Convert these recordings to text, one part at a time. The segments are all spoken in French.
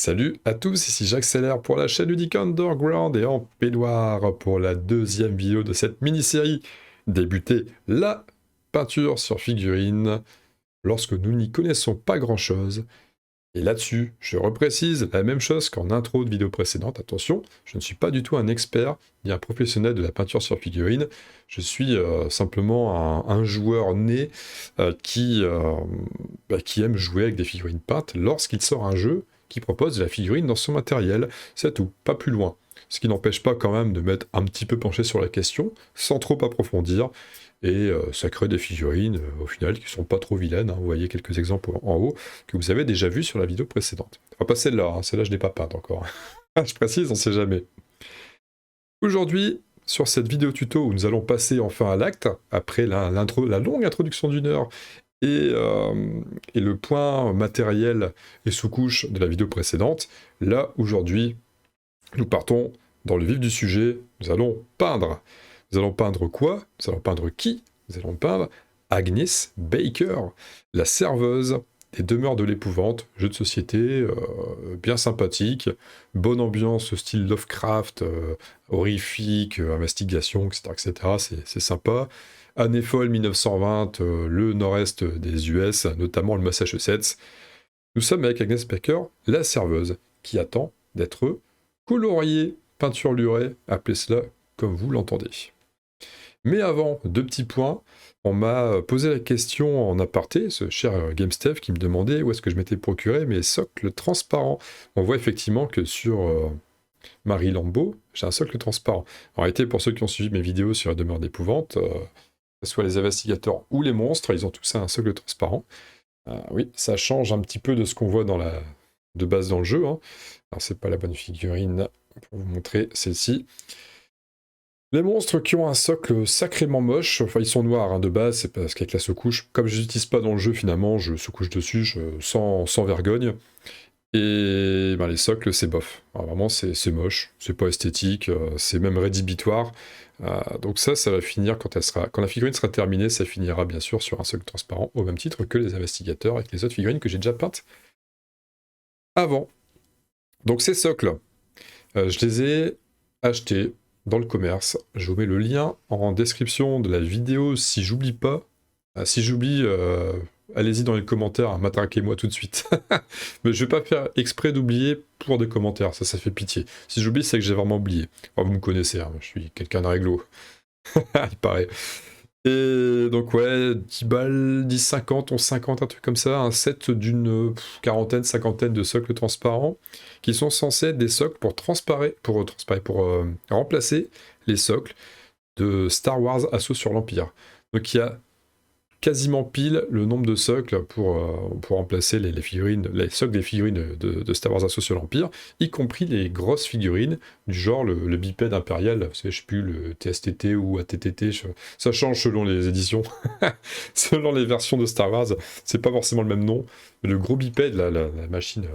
Salut à tous, ici j'accélère pour la chaîne Ludique Underground et en peignoir pour la deuxième vidéo de cette mini-série. Débuter la peinture sur figurine lorsque nous n'y connaissons pas grand-chose. Et là-dessus, je reprécise la même chose qu'en intro de vidéo précédente. Attention, je ne suis pas du tout un expert ni un professionnel de la peinture sur figurine. Je suis simplement un joueur né qui aime jouer avec des figurines peintes lorsqu'il sort un jeu qui propose de la figurine dans son matériel. C'est tout, pas plus loin. Ce qui n'empêche pas quand même de m'être un petit peu penché sur la question, sans trop approfondir. Et ça crée des figurines, au final, qui sont pas trop vilaines. Vous voyez quelques exemples en haut que vous avez déjà vus sur la vidéo précédente. Enfin, pas celle-là, celle-là je n'ai pas peinte encore. Je précise, on sait jamais. Aujourd'hui, sur cette vidéo tuto où nous allons passer enfin à l'acte, après la longue introduction d'une heure, et le point matériel et sous-couche de la vidéo précédente, là, aujourd'hui, nous partons dans le vif du sujet, nous allons peindre. Nous allons peindre quoi? Nous allons peindre qui? Nous allons peindre Agnes Baker, la serveuse des Demeures de l'Épouvante, jeu de société bien sympathique, bonne ambiance style Lovecraft, horrifique, investigation, etc. etc. C'est sympa. Année folle 1920, le nord-est des US, notamment le Massachusetts. Nous sommes avec Agnes Baker, la serveuse, qui attend d'être coloriée, peinturlurée, appelez cela comme vous l'entendez. Mais avant, deux petits points. On m'a posé la question en aparté, ce cher GameStef qui me demandait où est-ce que je m'étais procuré mes socles transparents. On voit effectivement que sur Marie Lambeau, j'ai un socle transparent. En réalité, pour ceux qui ont suivi mes vidéos sur la demeure d'épouvante, que ce soit les investigateurs ou les monstres, ils ont tous un socle transparent. Oui, ça change un petit peu de ce qu'on voit de base dans le jeu. Alors, c'est pas la bonne figurine pour vous montrer celle-ci. Les monstres qui ont un socle sacrément moche, enfin ils sont noirs de base, c'est parce qu'avec la sous-couche, comme je n'utilise pas dans le jeu finalement, je sous-couche dessus sans vergogne. Et les socles c'est bof. Alors, vraiment c'est moche, c'est pas esthétique, c'est même rédhibitoire. Donc ça va finir quand la figurine sera terminée, ça finira bien sûr sur un socle transparent, au même titre que les investigateurs avec les autres figurines que j'ai déjà peintes avant. Donc ces socles, je les ai achetés dans le commerce. Je vous mets le lien en description de la vidéo si j'oublie pas. Si j'oublie, allez-y dans les commentaires, matraquez-moi tout de suite. Mais je vais pas faire exprès d'oublier pour des commentaires, ça fait pitié. Si j'oublie, c'est que j'ai vraiment oublié. Enfin, vous me connaissez, je suis quelqu'un de réglo. Il paraît. Et donc ouais, 10 balles, 10, 50, 11, 50, un truc comme ça, un set d'une quarantaine, cinquantaine de socles transparents, qui sont censés être des socles pour remplacer les socles de Star Wars Assaut sur l'Empire. Donc il y a quasiment pile le nombre de socles pour remplacer les figurines, les socles des figurines de Star Wars Assaut sur l'Empire, y compris les grosses figurines du genre le bipède impérial, vous savez, je sais plus, le TSTT ou ATTT, ça change selon les éditions, selon les versions de Star Wars, c'est pas forcément le même nom, mais le gros bipède, la machine,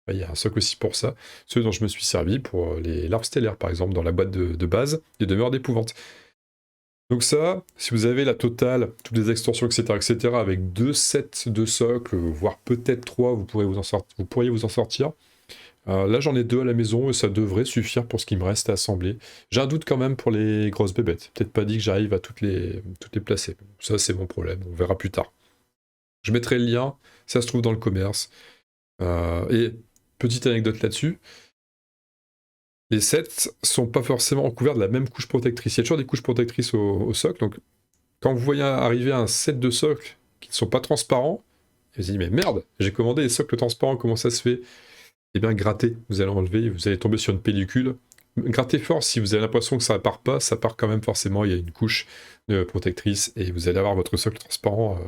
il y a un socle aussi pour ça, ceux dont je me suis servi pour les larves stellaires par exemple, dans la boîte de base des Demeures d'épouvante. Donc ça, si vous avez la totale, toutes les extensions, etc., avec 2 sets de socles, voire peut-être 3, vous pourriez vous en sortir. Là, j'en ai 2 à la maison et ça devrait suffire pour ce qui me reste à assembler. J'ai un doute quand même pour les grosses bébêtes. Peut-être pas dit que j'arrive à toutes les placer. Ça, c'est mon problème. On verra plus tard. Je mettrai le lien. Ça se trouve dans le commerce. Et petite anecdote là-dessus. Les sets sont pas forcément recouverts de la même couche protectrice. Il y a toujours des couches protectrices au socle. Donc, quand vous voyez arriver un set de socles qui ne sont pas transparents, vous vous dites, mais merde, j'ai commandé des socles transparents, comment ça se fait? Eh bien, grattez, vous allez enlever, vous allez tomber sur une pellicule. Grattez fort, si vous avez l'impression que ça part pas, ça part quand même forcément, il y a une couche protectrice, et vous allez avoir votre socle transparent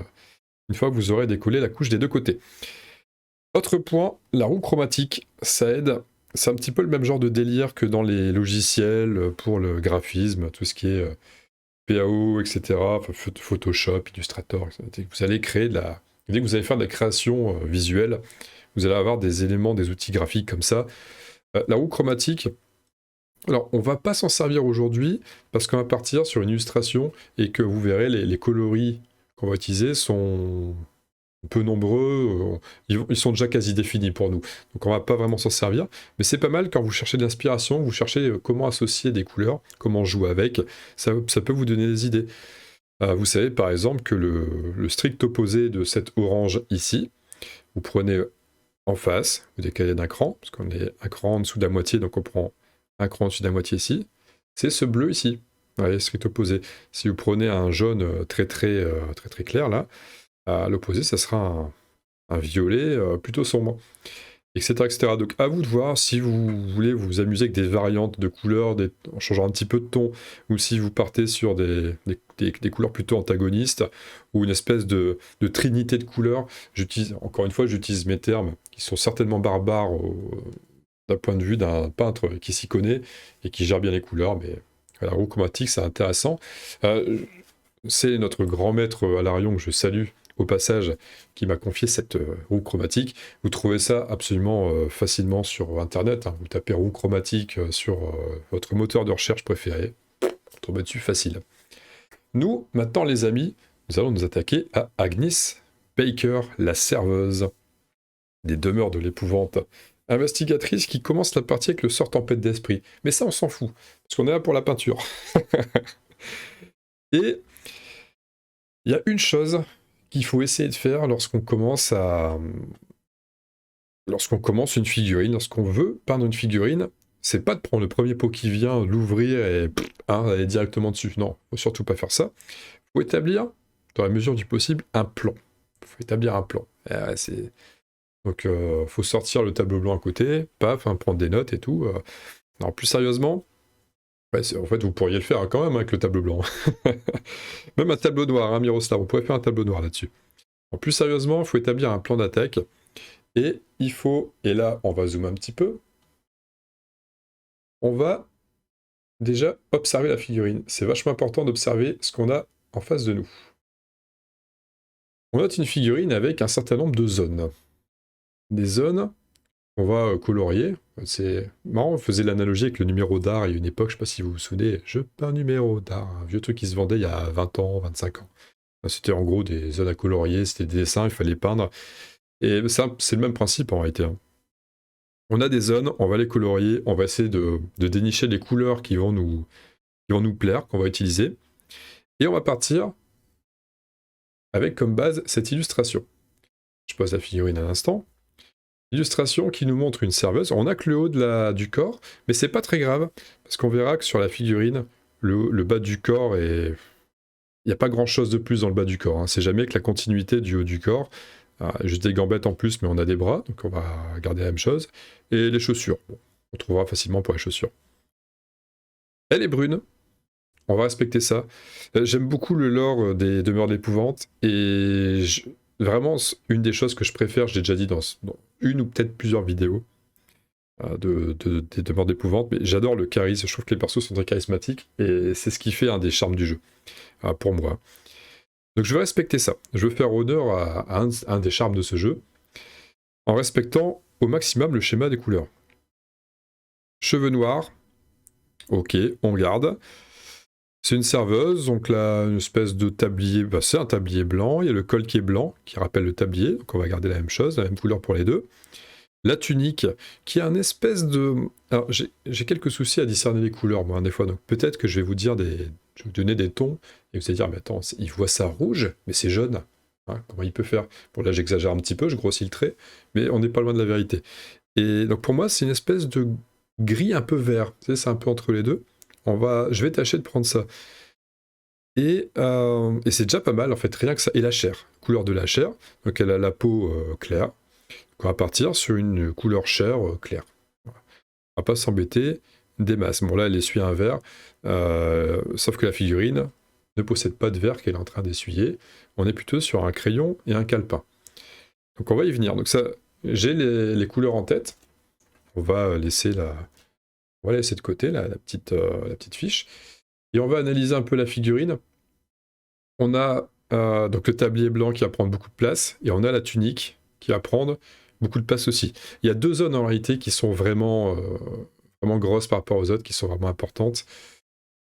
une fois que vous aurez décollé la couche des deux côtés. Autre point, la roue chromatique, ça aide. C'est un petit peu le même genre de délire que dans les logiciels pour le graphisme, tout ce qui est PAO, etc., Photoshop, Illustrator, etc. Vous allez créer dès que vous allez faire de la création visuelle, vous allez avoir des éléments, des outils graphiques comme ça. La roue chromatique, alors on va pas s'en servir aujourd'hui, parce qu'on va partir sur une illustration, et que vous verrez, les coloris qu'on va utiliser sont peu nombreux, ils sont déjà quasi définis pour nous. Donc on va pas vraiment s'en servir. Mais c'est pas mal quand vous cherchez de l'inspiration, vous cherchez comment associer des couleurs, comment jouer avec. Ça peut vous donner des idées. Vous savez par exemple que le strict opposé de cet orange ici, vous prenez en face, vous décalez d'un cran, parce qu'on est un cran en dessous de la moitié, donc on prend un cran au-dessus de la moitié ici, c'est ce bleu ici. Ouais, strict opposé. Si vous prenez un jaune très clair là, à l'opposé, ça sera un violet plutôt sombre, etc., etc. Donc à vous de voir si vous voulez vous amuser avec des variantes de couleurs, en changeant un petit peu de ton, ou si vous partez sur des couleurs plutôt antagonistes, ou une espèce de trinité de couleurs. Encore une fois, j'utilise mes termes qui sont certainement barbares d'un point de vue d'un peintre qui s'y connaît et qui gère bien les couleurs, mais la roue chromatique, c'est intéressant. C'est notre grand maître Alarion, que je salue au passage, qui m'a confié cette roue chromatique. Vous trouvez ça absolument facilement sur Internet. Hein. Vous tapez roue chromatique sur votre moteur de recherche préféré. Vous tombez dessus facile. Nous, maintenant les amis, nous allons nous attaquer à Agnes Baker, la serveuse des demeures de l'épouvante. Investigatrice qui commence la partie avec le sort tempête d'esprit. Mais ça, on s'en fout, parce qu'on est là pour la peinture. Et il y a une chose qu'il faut essayer de faire lorsqu'on commence une figurine, lorsqu'on veut peindre une figurine, c'est pas de prendre le premier pot qui vient, l'ouvrir et aller directement dessus. Non, faut surtout pas faire ça. Faut établir, dans la mesure du possible, un plan. Faut établir un plan. Donc, faut sortir le tableau blanc à côté, paf, prendre des notes et tout. Alors, plus sérieusement, en fait, vous pourriez le faire quand même avec le tableau blanc. Même un tableau noir, hein, Miroslav, on pourrait faire un tableau noir là-dessus. En plus sérieusement, il faut établir un plan d'attaque. Et il faut, et là, on va zoomer un petit peu, on va déjà observer la figurine. C'est vachement important d'observer ce qu'on a en face de nous. On note une figurine avec un certain nombre de zones. Des zones qu'on va colorier. C'est marrant, on faisait l'analogie avec le numéro d'art il y a une époque, je ne sais pas si vous vous souvenez, je peins un numéro d'art, un vieux truc qui se vendait il y a 20 ans, 25 ans. C'était en gros des zones à colorier, c'était des dessins, il fallait peindre. Et ça, c'est le même principe en réalité. Hein. On a des zones, on va les colorier, on va essayer de dénicher les couleurs qui vont nous plaire, qu'on va utiliser. Et on va partir avec comme base cette illustration. Je pose la figurine un instant. Illustration qui nous montre une serveuse. On n'a que le haut du corps, mais c'est pas très grave, parce qu'on verra que sur la figurine, le bas du corps est... Il n'y a pas grand-chose de plus dans le bas du corps. Hein. C'est jamais que la continuité du haut du corps. Juste des gambettes en plus, mais on a des bras, donc on va garder la même chose. Et les chaussures. Bon, on trouvera facilement pour les chaussures. Elle est brune. On va respecter ça. J'aime beaucoup le lore des demeures d'épouvante. Et vraiment, une des choses que je préfère, je l'ai déjà dit dans une ou peut-être plusieurs vidéos des demeures d'épouvante, mais j'adore le charisme. Je trouve que les persos sont très charismatiques. Et c'est ce qui fait un des charmes du jeu, pour moi. Donc je vais respecter ça. Je veux faire honneur à un des charmes de ce jeu, en respectant au maximum le schéma des couleurs. Cheveux noirs, ok, on garde. C'est une serveuse, donc là, une espèce de tablier, c'est un tablier blanc, il y a le col qui est blanc, qui rappelle le tablier, donc on va garder la même chose, la même couleur pour les deux. La tunique, qui a un espèce de... Alors, j'ai quelques soucis à discerner les couleurs, moi, des fois, donc peut-être que je vais vous dire je vais vous donner des tons, et vous allez dire, mais attends, il voit ça rouge, mais c'est jaune. Hein, comment il peut faire? Bon, là, j'exagère un petit peu, je grossis le trait, mais on n'est pas loin de la vérité. Et donc, pour moi, c'est une espèce de gris un peu vert, tu sais, c'est un peu entre les deux. Je vais tâcher de prendre ça. Et c'est déjà pas mal, en fait, rien que ça. Et la chair, couleur de la chair, donc elle a la peau claire. On va partir sur une couleur chair claire. Voilà. On va pas s'embêter des masses. Bon là, elle essuie un verre, sauf que la figurine ne possède pas de verre qu'elle est en train d'essuyer. On est plutôt sur un crayon et un calepin. Donc on va y venir. Donc ça, j'ai les couleurs en tête. On va laisser de côté la petite fiche. Et on va analyser un peu la figurine. On a donc le tablier blanc qui va prendre beaucoup de place, et on a la tunique qui va prendre beaucoup de place aussi. Il y a deux zones en réalité qui sont vraiment grosses par rapport aux autres, qui sont vraiment importantes.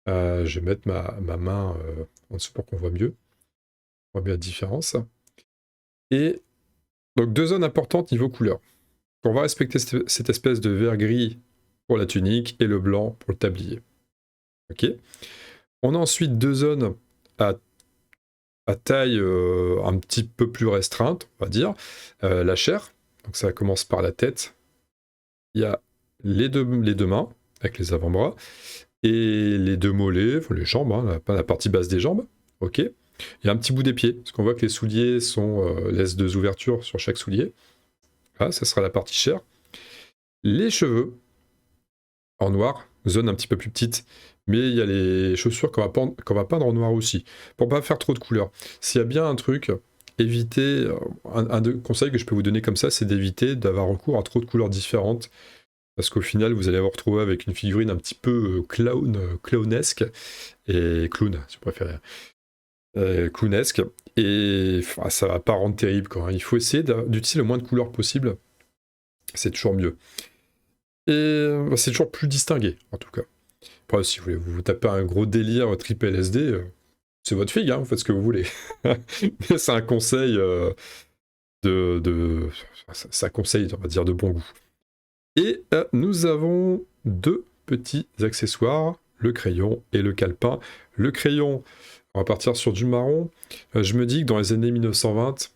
Je vais mettre ma main en dessous pour qu'on voit mieux. On voit bien la différence. Et Donc 2 zones importantes niveau couleur. On va respecter cette espèce de vert gris pour la tunique et le blanc pour le tablier. Ok. On a ensuite 2 zones à taille un petit peu plus restreinte, on va dire. La chair, donc ça commence par la tête. Il y a les deux mains, avec les avant-bras, et les 2 mollets, enfin les jambes, hein, la partie basse des jambes. Ok. Il y a un petit bout des pieds, parce qu'on voit que les souliers laissent 2 ouvertures sur chaque soulier. Là, ça sera la partie chair. Les cheveux, en noir, zone un petit peu plus petite, mais il y a les chaussures qu'on va peindre en noir aussi, pour pas faire trop de couleurs. S'il y a bien un truc, évitez, un conseil que je peux vous donner comme ça, c'est d'éviter d'avoir recours à trop de couleurs différentes, parce qu'au final, vous allez vous retrouver avec une figurine un petit peu clownesque, et clown, si vous préférez, clownesque, et ça va pas rendre terrible, quoi, hein. Il faut essayer d'utiliser le moins de couleurs possible, c'est toujours mieux. Et c'est toujours plus distingué, en tout cas. Après, si vous voulez vous tapez un gros délire triple LSD, c'est votre figue, hein, vous faites ce que vous voulez. Mais c'est un conseil ça conseille, on va dire, de bon goût. Et nous avons 2 petits accessoires, le crayon et le calepin. Le crayon, on va partir sur du marron. Je me dis que dans les années 1920,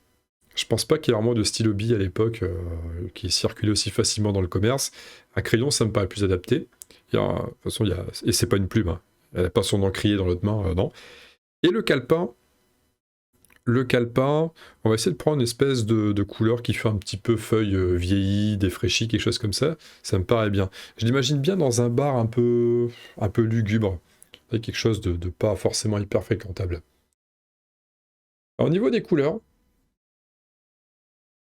je pense pas qu'il y ait vraiment de stylo bille à l'époque qui circulait aussi facilement dans le commerce. Un crayon, ça me paraît plus adapté. De toute façon, et c'est pas une plume, hein. Elle n'a pas son encrier dans l'autre main, non. Et le calepin, on va essayer de prendre une espèce de couleur qui fait un petit peu feuille vieillie, défraîchie, quelque chose comme ça. Ça me paraît bien. Je l'imagine bien dans un bar un peu lugubre, avec quelque chose de pas forcément hyper fréquentable. Alors, au niveau des couleurs,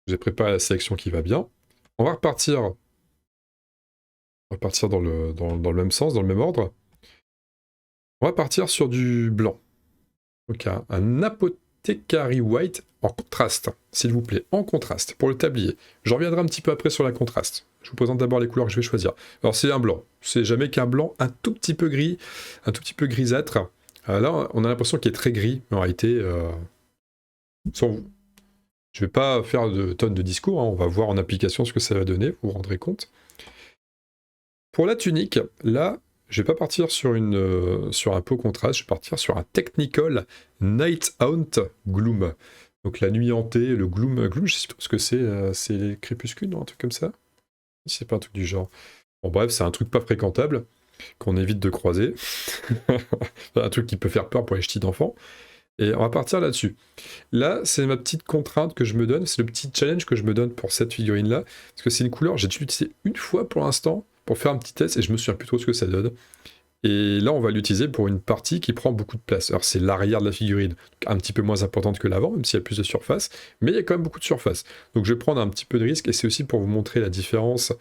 j'ai préparé la sélection qui va bien. On va repartir dans le même sens, dans le même ordre. On va partir sur du blanc. Donc un Apothecary White en contraste, s'il vous plaît, en contraste, pour le tablier. Je reviendrai un petit peu après sur la contraste. Je vous présente d'abord les couleurs que je vais choisir. Alors c'est un blanc, c'est jamais qu'un blanc un tout petit peu gris, un tout petit peu grisâtre. Là, on a l'impression qu'il est très gris, mais en réalité, je vais pas faire de tonnes de discours, hein, on va voir en application ce que ça va donner, vous vous rendrez compte. Pour la tunique, là, je vais pas partir sur un pot contraste, je vais partir sur un Technical Night Haunt Gloom. Donc la nuit hantée, le gloom, je sais pas ce que c'est les crépuscules, non, un truc comme ça. C'est pas un truc du genre. Bon bref, c'est un truc pas fréquentable, qu'on évite de croiser. Un truc qui peut faire peur pour les ch'tis d'enfants. Et on va partir là-dessus. Là, c'est ma petite contrainte que je me donne, c'est le petit challenge que je me donne pour cette figurine-là, parce que c'est une couleur, j'ai utilisé une fois pour l'instant, pour faire un petit test, et je me souviens plus trop ce que ça donne. Et là, on va l'utiliser pour une partie qui prend beaucoup de place. Alors, c'est l'arrière de la figurine, un petit peu moins importante que l'avant, même s'il y a plus de surface, mais il y a quand même beaucoup de surface. Donc, je vais prendre un petit peu de risque, et c'est aussi pour vous montrer la différence,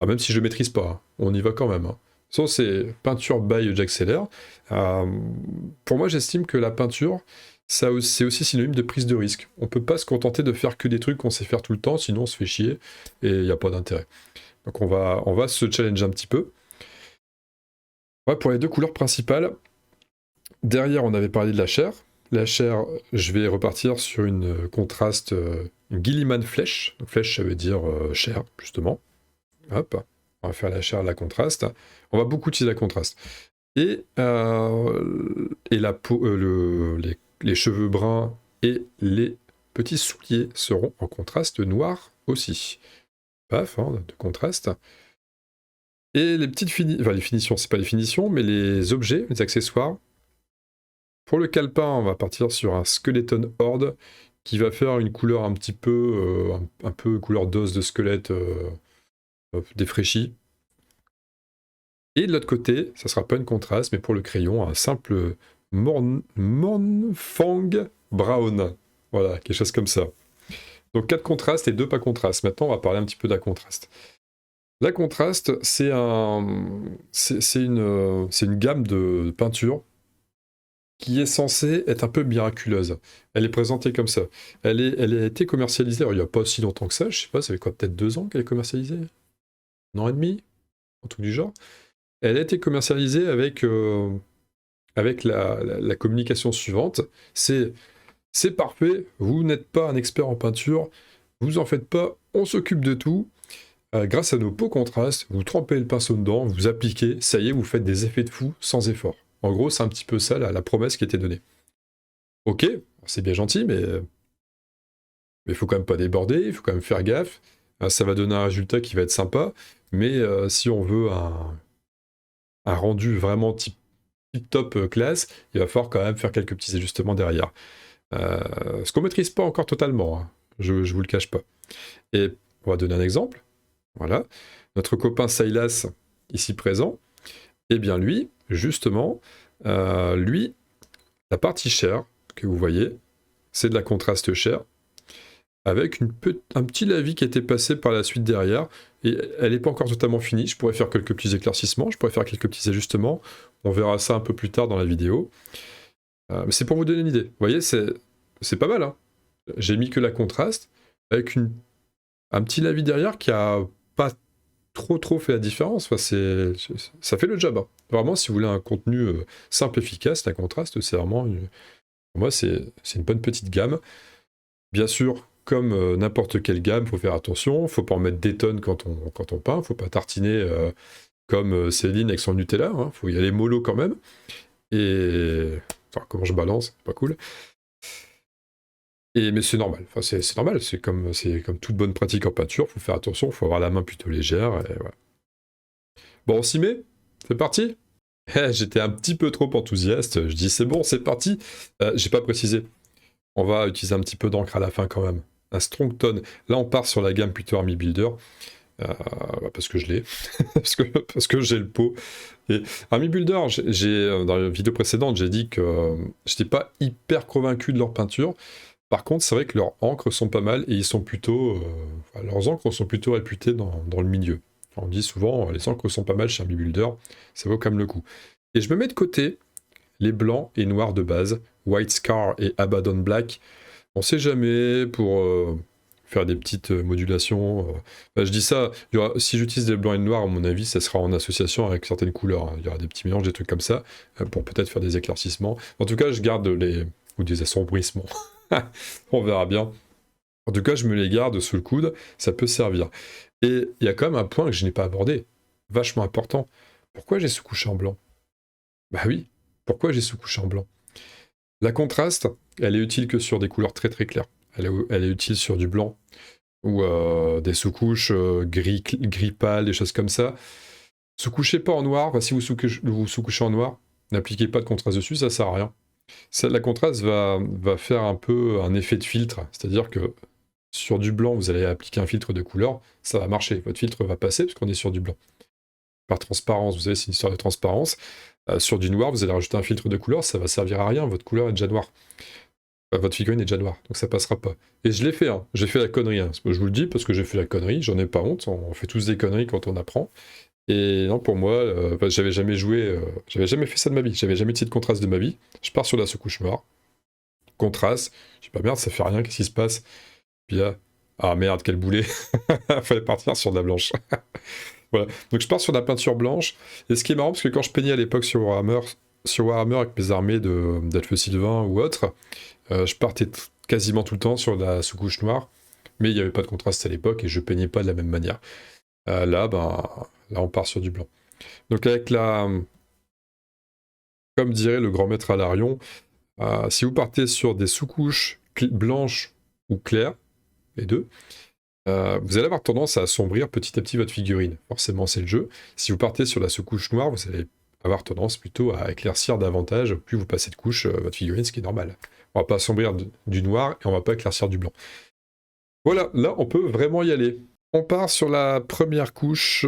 même si je ne maîtrise pas, hein, on y va quand même. Ça, c'est peinture by Jack Seller. Pour moi, j'estime que la peinture, c'est aussi synonyme de prise de risque. On peut pas se contenter de faire que des trucs qu'on sait faire tout le temps, sinon on se fait chier, et il n'y a pas d'intérêt. Donc on va se challenger un petit peu. Ouais, pour les 2 couleurs principales, derrière on avait parlé de la chair. La chair, je vais repartir sur une contraste, une Gilliman flèche. Donc, flèche, ça veut dire chair, justement. Hop, on va faire la chair, la contraste. On va beaucoup utiliser la contraste. Et la peau, les cheveux bruns et les petits souliers seront en contraste noir aussi. Paf, hein, de contraste. Et les petites les finitions, c'est pas les finitions, mais les objets, les accessoires. Pour le calepin, on va partir sur un Skeleton Horde qui va faire une couleur un petit peu, un peu couleur d'os de squelette défraîchi. Et de l'autre côté, ça sera pas une contraste, mais pour le crayon, un simple Mornfang Brown. Voilà, quelque chose comme ça. Donc 4 contrastes et 2 pas contrastes. Maintenant, on va parler un petit peu de la contraste. La contraste, c'est une gamme de peinture qui est censée être un peu miraculeuse. Elle est présentée comme ça. Elle a été commercialisée, alors il n'y a pas si longtemps que ça, je sais pas, ça fait quoi, peut-être 2 ans qu'elle est commercialisée? 1 an et demi? Un truc du genre. Elle a été commercialisée avec la communication suivante. C'est parfait, vous n'êtes pas un expert en peinture, Vous en faites pas, on s'occupe de tout. Grâce à nos pots contrastes, vous trempez le pinceau dedans, vous appliquez, ça y est, vous faites des effets de fou sans effort. En gros, c'est un petit peu ça la promesse qui était donnée. Ok, c'est bien gentil, mais il faut quand même pas déborder, il faut quand même faire gaffe. Ça va donner un résultat qui va être sympa, mais si on veut un rendu vraiment tip top classe, il va falloir quand même faire quelques petits ajustements derrière. Ce qu'on maîtrise pas encore totalement, hein. Je vous le cache pas. Et on va donner un exemple. Voilà, notre copain Silas, ici présent, eh bien lui, justement, lui, la partie chair que vous voyez, c'est de la contraste chair, avec un petit lavis qui était passé par la suite derrière, et elle n'est pas encore totalement finie, je pourrais faire quelques petits éclaircissements, je pourrais faire quelques petits ajustements, on verra ça un peu plus tard dans la vidéo. Mais c'est pour vous donner une idée, vous voyez, c'est pas mal, hein. J'ai mis que la contraste, avec un petit lavis derrière qui a pas trop fait la différence. Enfin, ça fait le job, hein. Vraiment, si vous voulez un contenu simple, efficace, la contraste, c'est vraiment pour moi, c'est une bonne petite gamme. Bien sûr, comme n'importe quelle gamme, il faut faire attention. Il ne faut pas en mettre des tonnes quand on peint. Il ne faut pas tartiner comme Céline avec son Nutella. Il faut y aller mollo quand même. Et enfin, comment je balance, c'est pas cool. Mais c'est normal, enfin, c'est normal, c'est comme toute bonne pratique en peinture, il faut faire attention, il faut avoir la main plutôt légère, et voilà. Bon, on s'y met? C'est parti? J'étais un petit peu trop enthousiaste, je dis c'est bon, c'est parti. J'ai pas précisé, on va utiliser un petit peu d'encre à la fin quand même. Un strong tone, là on part sur la gamme plutôt Army Builder, parce que je l'ai, parce que j'ai le pot. Et Army Builder, dans la vidéo précédente, j'ai dit que j'étais pas hyper convaincu de leur peinture. Par contre, c'est vrai que leurs encres sont pas mal et ils sont plutôt, leurs encres sont plutôt réputées dans le milieu. On dit souvent, les encres sont pas mal chez Army Builder, ça vaut quand même le coup. Et je me mets de côté les blancs et noirs de base, White Scar et Abaddon Black. On sait jamais pour faire des petites modulations. Je dis ça, si j'utilise des blancs et noirs, à mon avis, ça sera en association avec certaines couleurs, hein. Il y aura des petits mélanges, des trucs comme ça, pour peut-être faire des éclaircissements. En tout cas, je garde ou des assombrissements. On verra bien. En tout cas, je me les garde sous le coude, ça peut servir. Et il y a quand même un point que je n'ai pas abordé, vachement important. Pourquoi j'ai sous-couché en blanc? Bah oui, pourquoi j'ai sous-couché en blanc? La contraste, elle est utile que sur des couleurs très très claires. Elle est utile sur du blanc, ou des sous-couches gris pâle, des choses comme ça. Sous-couchez pas en noir, si vous sous-couchez en noir, n'appliquez pas de contraste dessus, ça sert à rien. La contraste va faire un peu un effet de filtre, c'est-à-dire que sur du blanc, vous allez appliquer un filtre de couleur, ça va marcher, votre filtre va passer parce qu'on est sur du blanc. Par transparence, vous savez, c'est une histoire de transparence. Sur du noir, vous allez rajouter un filtre de couleur, ça va servir à rien, votre couleur est déjà noire. Votre figurine est déjà noire, donc ça passera pas. Et je l'ai fait, hein. J'ai fait la connerie, hein. Je vous le dis parce que j'ai fait la connerie, j'en ai pas honte, on fait tous des conneries quand on apprend. Et non, pour moi, j'avais jamais joué, j'avais jamais fait ça de ma vie, j'avais jamais utilisé de contraste de ma vie. Je pars sur la sous-couche noire, contraste, je dis pas merde, ça fait rien, qu'est-ce qui se passe? Puis là, ah merde, quel boulet, fallait partir sur de la blanche. Voilà, donc je pars sur de la peinture blanche, et ce qui est marrant, parce que quand je peignais à l'époque sur Warhammer avec mes armées d'Elfe Sylvain ou autres, je partais quasiment tout le temps sur la sous-couche noire, mais il n'y avait pas de contraste à l'époque, et je peignais pas de la même manière. Là, on part sur du blanc. Donc avec comme dirait le grand maître Alarion, si vous partez sur des sous-couches blanches ou claires, les deux, vous allez avoir tendance à assombrir petit à petit votre figurine. Forcément, c'est le jeu. Si vous partez sur la sous-couche noire, vous allez avoir tendance plutôt à éclaircir davantage. Plus vous passez de couche votre figurine, ce qui est normal. On va pas assombrir du noir et on va pas éclaircir du blanc. Voilà, là, on peut vraiment y aller. On part sur la première couche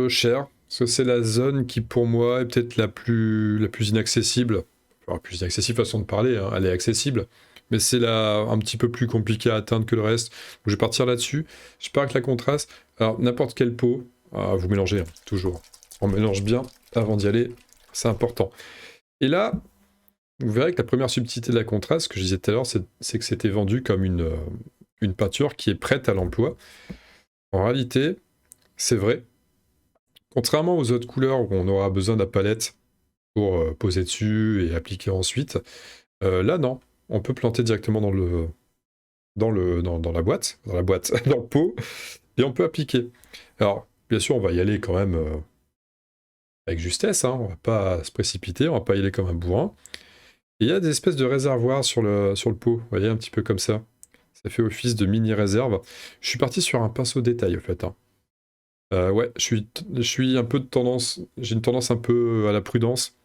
chair, parce que c'est la zone qui, pour moi, est peut-être la plus inaccessible. Enfin, plus inaccessible façon de parler, hein. Elle est accessible, mais c'est un petit peu plus compliqué à atteindre que le reste. Donc, je vais partir là-dessus. Je pars avec la contraste. Alors, n'importe quelle peau, vous mélangez, hein, toujours. On mélange bien avant d'y aller, c'est important. Et là, vous verrez que la première subtilité de la contraste, ce que je disais tout à l'heure, c'est que c'était vendu comme une peinture qui est prête à l'emploi. En réalité, c'est vrai. Contrairement aux autres couleurs où on aura besoin de la palette pour poser dessus et appliquer ensuite, là non, on peut planter directement dans la boîte, dans le pot, et on peut appliquer. Alors, bien sûr, on va y aller quand même avec justesse, hein, on va pas se précipiter, on va pas y aller comme un bourrin. Et il y a des espèces de réservoirs sur le pot, vous voyez, un petit peu comme ça. Ça fait office de mini-réserve. Je suis parti sur un pinceau détail, en fait. Hein. Ouais, je suis un peu de tendance, j'ai une tendance un peu à la prudence.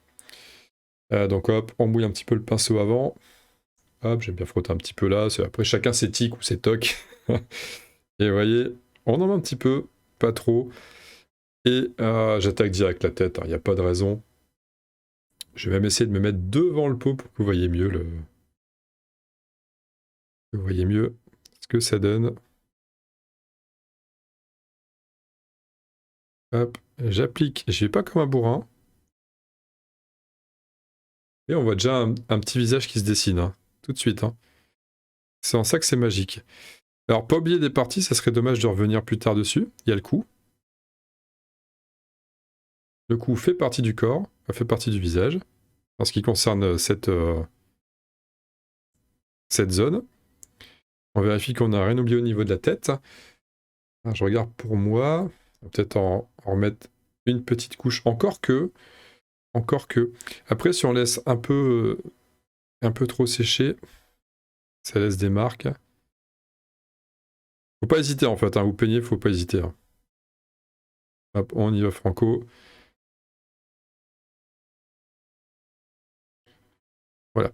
Donc hop, on mouille un petit peu le pinceau avant. Hop, j'aime bien frotter un petit peu là. Après, chacun ses tics ou ses tocs. Et vous voyez, on en met un petit peu, pas trop. Et j'attaque direct la tête, il n'y a pas de raison. Je vais même essayer de me mettre devant le pot pour que vous voyez mieux Vous voyez mieux ce que ça donne. Hop, j'applique. Je vais pas comme un bourrin. Et on voit déjà un petit visage qui se dessine, hein, tout de suite. Hein. C'est en ça que c'est magique. Alors, pas oublier des parties, ça serait dommage de revenir plus tard dessus. Il y a le cou. Le cou fait partie du corps, fait partie du visage, en ce qui concerne cette zone. On vérifie qu'on n'a rien oublié au niveau de la tête. Alors, je regarde pour moi. On va peut-être en remettre une petite couche. Encore que. Après, si on laisse un peu trop sécher, ça laisse des marques. Faut pas hésiter en fait, hein. Vous peignez, faut pas hésiter. Hein. Hop, on y va franco. Voilà.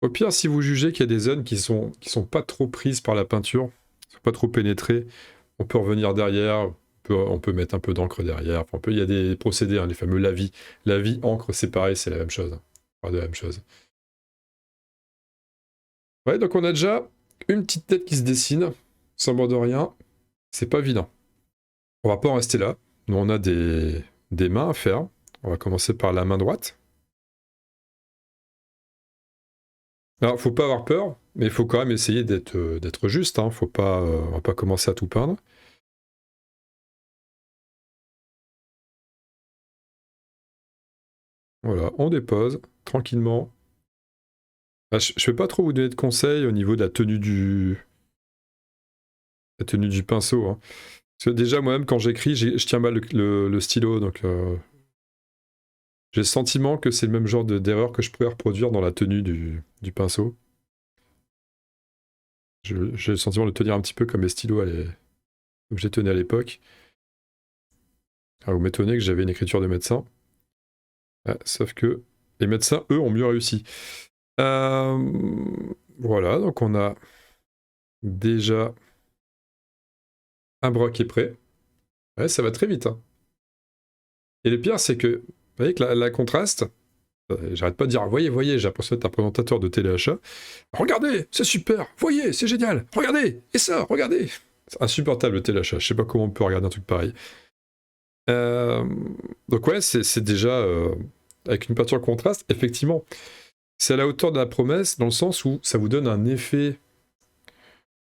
Au pire, si vous jugez qu'il y a des zones qui sont pas trop prises par la peinture, qui sont pas trop pénétrées, on peut revenir derrière, on peut mettre un peu d'encre derrière. Enfin, il y a des procédés, hein, les fameux lavis. Lavis, encre, c'est pareil, c'est la même chose. Pas de la même chose. Ouais, donc on a déjà une petite tête qui se dessine, sans mort de rien. C'est pas évident. On va pas en rester là. Nous, on a des mains à faire. On va commencer par la main droite. Alors, faut pas avoir peur, mais il faut quand même essayer d'être juste. Hein. Faut pas, on va pas commencer à tout peindre. Voilà, on dépose tranquillement. Ah, je ne vais pas trop vous donner de conseils au niveau de la tenue du pinceau. Hein. Parce que déjà, moi-même, quand j'écris, je tiens mal le stylo, donc j'ai le sentiment que c'est le même genre d'erreur que je pourrais reproduire dans la tenue du pinceau. J'ai le sentiment de le tenir un petit peu comme les stylos comme j'ai tenu à l'époque. Alors vous m'étonnez que j'avais une écriture de médecin. Ah, sauf que les médecins, eux, ont mieux réussi. Voilà, donc on a déjà un bras qui est prêt. Ouais, ça va très vite. Hein. Et le pire, c'est que, vous voyez que la contraste, j'arrête pas de dire, voyez, j'ai l'impression d'être un présentateur de téléachat. Regardez, c'est super, voyez, c'est génial, regardez, et ça, regardez. C'est insupportable le téléachat, je sais pas comment on peut regarder un truc pareil. Donc ouais, c'est déjà, avec une peinture contraste, effectivement, c'est à la hauteur de la promesse, dans le sens où ça vous donne un effet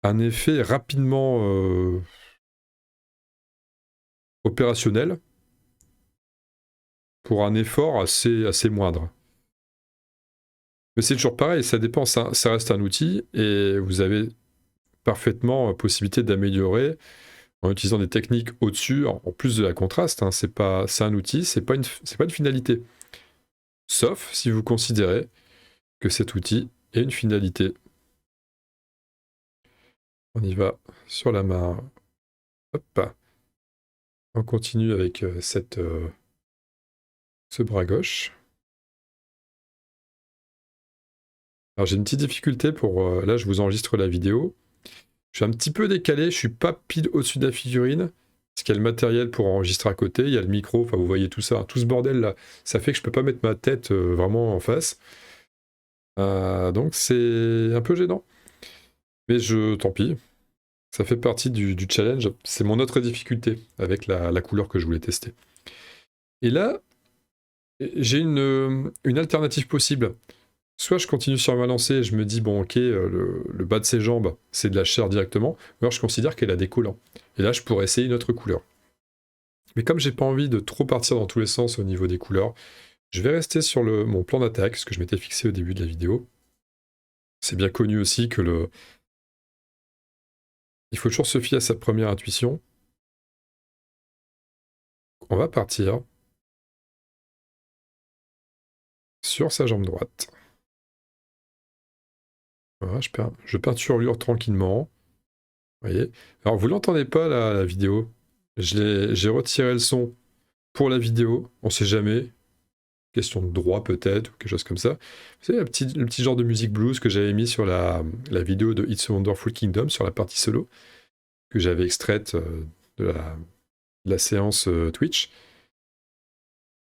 rapidement opérationnel, pour un effort assez moindre. Mais c'est toujours pareil, ça dépend, ça reste un outil, et vous avez parfaitement possibilité d'améliorer en utilisant des techniques au-dessus, en plus de la contraste. Hein, c'est un outil, c'est pas une finalité. Sauf si vous considérez que cet outil est une finalité. On y va sur la main. Hop. On continue avec ce bras gauche. Alors j'ai une petite difficulté pour... là, je vous enregistre la vidéo. Je suis un petit peu décalé, je suis pas pile au-dessus de la figurine, parce qu'il y a le matériel pour enregistrer à côté, il y a le micro, enfin vous voyez tout ça, tout ce bordel là, ça fait que je peux pas mettre ma tête vraiment en face. Donc c'est un peu gênant. Mais tant pis, ça fait partie du challenge, c'est mon autre difficulté avec la couleur que je voulais tester. Et là, j'ai une alternative possible. Soit je continue sur ma lancée et je me dis, bon ok, le bas de ses jambes, c'est de la chair directement, ou alors je considère qu'elle a des collants. Et là, je pourrais essayer une autre couleur. Mais comme j'ai pas envie de trop partir dans tous les sens au niveau des couleurs, je vais rester sur mon plan d'attaque, ce que je m'étais fixé au début de la vidéo. C'est bien connu aussi que Il faut toujours se fier à sa première intuition. On va partir sur sa jambe droite. Voilà, je peinturlure tranquillement. Vous voyez. Alors, vous l'entendez pas, la vidéo. J'ai retiré le son pour la vidéo. On sait jamais. Question de droit, peut-être, ou quelque chose comme ça. Vous savez, le petit genre de musique blues que j'avais mis sur la vidéo de It's a Wonderful Kingdom, sur la partie solo, que j'avais extraite de la séance Twitch.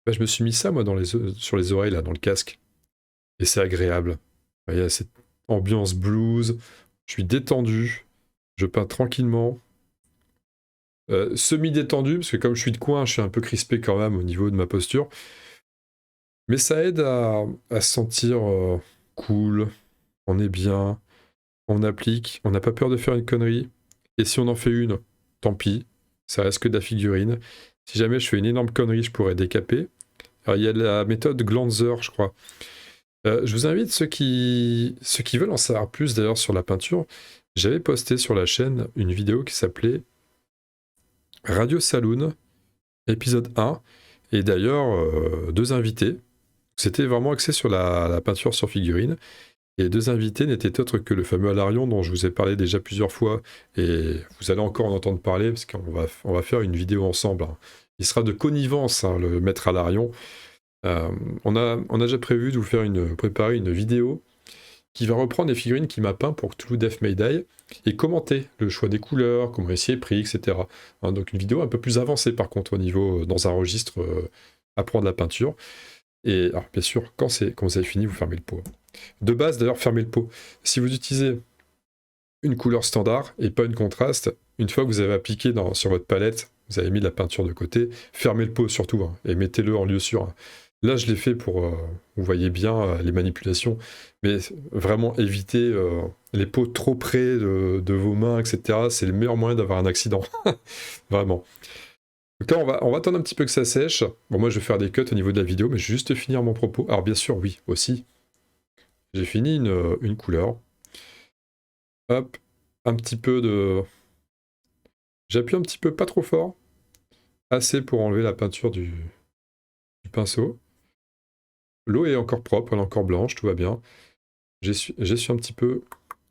Bah, je me suis mis ça, moi, sur les oreilles, là, dans le casque. Et c'est agréable. Vous voyez, cette ambiance blues. Je suis détendu. Je peins tranquillement. Semi-détendu, parce que comme je suis de coin, je suis un peu crispé quand même au niveau de ma posture. Mais ça aide à se sentir cool. On est bien. On applique. On n'a pas peur de faire une connerie. Et si on en fait une, tant pis. Ça reste que de la figurine. Si jamais je fais une énorme connerie, je pourrais décaper. Alors, il y a la méthode Glanzer, je crois. Je vous invite, ceux qui veulent en savoir plus d'ailleurs sur la peinture, j'avais posté sur la chaîne une vidéo qui s'appelait Radio Saloon, épisode 1, et d'ailleurs 2 invités. C'était vraiment axé sur la peinture sur figurine, et 2 invités n'étaient autres que le fameux Alarion dont je vous ai parlé déjà plusieurs fois, et vous allez encore en entendre parler, parce qu'on va faire une vidéo ensemble. Hein. Il sera de connivence, hein, le maître Alarion. On a déjà prévu de vous préparer une vidéo qui va reprendre les figurines qu'il m'a peint pour Cthulhu Death May Die et commenter le choix des couleurs, comment il s'y est pris, etc. Hein, donc une vidéo un peu plus avancée par contre au niveau, dans un registre apprendre la peinture. Et alors bien sûr, quand vous avez fini, vous fermez le pot. De base d'ailleurs, fermez le pot. Si vous utilisez une couleur standard et pas une contraste, une fois que vous avez appliqué sur votre palette, vous avez mis de la peinture de côté, fermez le pot surtout, hein, et mettez-le en lieu sûr. Hein. Là, je l'ai fait pour, vous voyez bien les manipulations, mais vraiment évitez les pots trop près de vos mains, etc. C'est le meilleur moyen d'avoir un accident. Vraiment. Donc là, on va attendre un petit peu que ça sèche. Bon, moi, je vais faire des cuts au niveau de la vidéo, mais je vais juste finir mon propos. Alors, bien sûr, oui, aussi, j'ai fini une couleur. Hop, un petit peu de... J'appuie un petit peu, pas trop fort. Assez pour enlever la peinture du pinceau. L'eau est encore propre, elle est encore blanche, tout va bien. J'essuie un petit peu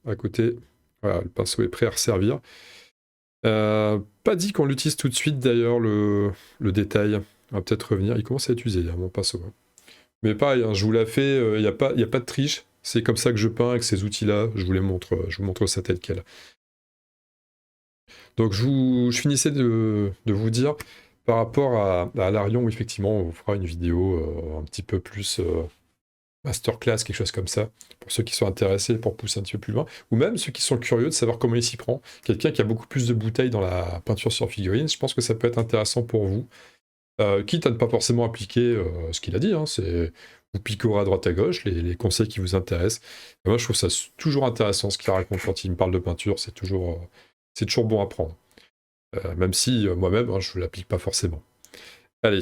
à côté. Voilà, le pinceau est prêt à resservir. Pas dit qu'on l'utilise tout de suite d'ailleurs, le détail. On va peut-être revenir. Il commence à être usé, mon pinceau. Hein. Mais pareil, hein, je vous la fais, il n'y a pas de triche. C'est comme ça que je peins avec ces outils-là. Je vous montre ça tel quel. Donc je finissais de vous dire, par rapport à Larion, où effectivement on fera une vidéo un petit peu plus masterclass, quelque chose comme ça, pour ceux qui sont intéressés, pour pousser un petit peu plus loin, ou même ceux qui sont curieux de savoir comment il s'y prend. Quelqu'un qui a beaucoup plus de bouteilles dans la peinture sur figurine, je pense que ça peut être intéressant pour vous. Quitte à ne pas forcément appliquer ce qu'il a dit, hein, c'est vous picorez à droite à gauche les conseils qui vous intéressent. Et moi je trouve ça toujours intéressant ce qu'il raconte quand il me parle de peinture, c'est toujours bon à prendre. Même si moi-même hein, je ne l'applique pas forcément. Allez,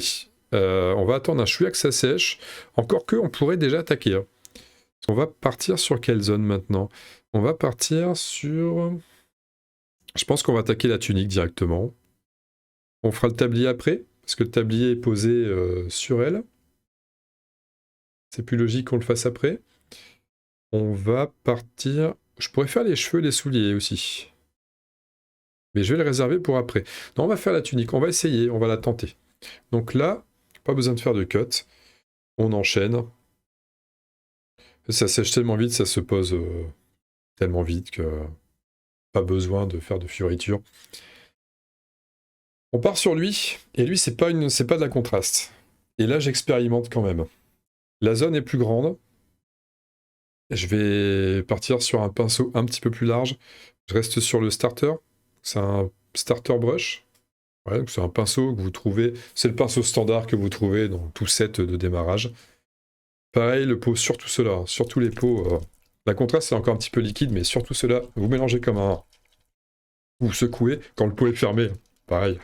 on va attendre un chouïa que ça sèche. Encore que on pourrait déjà attaquer. Hein. On va partir sur quelle zone maintenant? On va partir sur... Je pense qu'on va attaquer la tunique directement. On fera le tablier après, parce que le tablier est posé sur elle. C'est plus logique qu'on le fasse après. On va partir... Je pourrais faire les cheveux, les souliers aussi. Mais je vais les réserver pour après. Non, on va faire la tunique, on va essayer, on va la tenter. Donc là, pas besoin de faire de cut. On enchaîne. Ça sèche tellement vite, ça se pose tellement vite que pas besoin de faire de fioritures. On part sur lui, et lui, c'est pas de la contraste. Et là, j'expérimente quand même. La zone est plus grande. Je vais partir sur un pinceau un petit peu plus large. Je reste sur le starter. C'est un starter brush. Ouais, c'est un pinceau que vous trouvez. C'est le pinceau standard que vous trouvez dans tout set de démarrage. Pareil, le pot, surtout ceux-là. Surtout les pots. La contraste, c'est encore un petit peu liquide, mais surtout ceux-là, vous mélangez comme un... Vous secouez quand le pot est fermé. Pareil.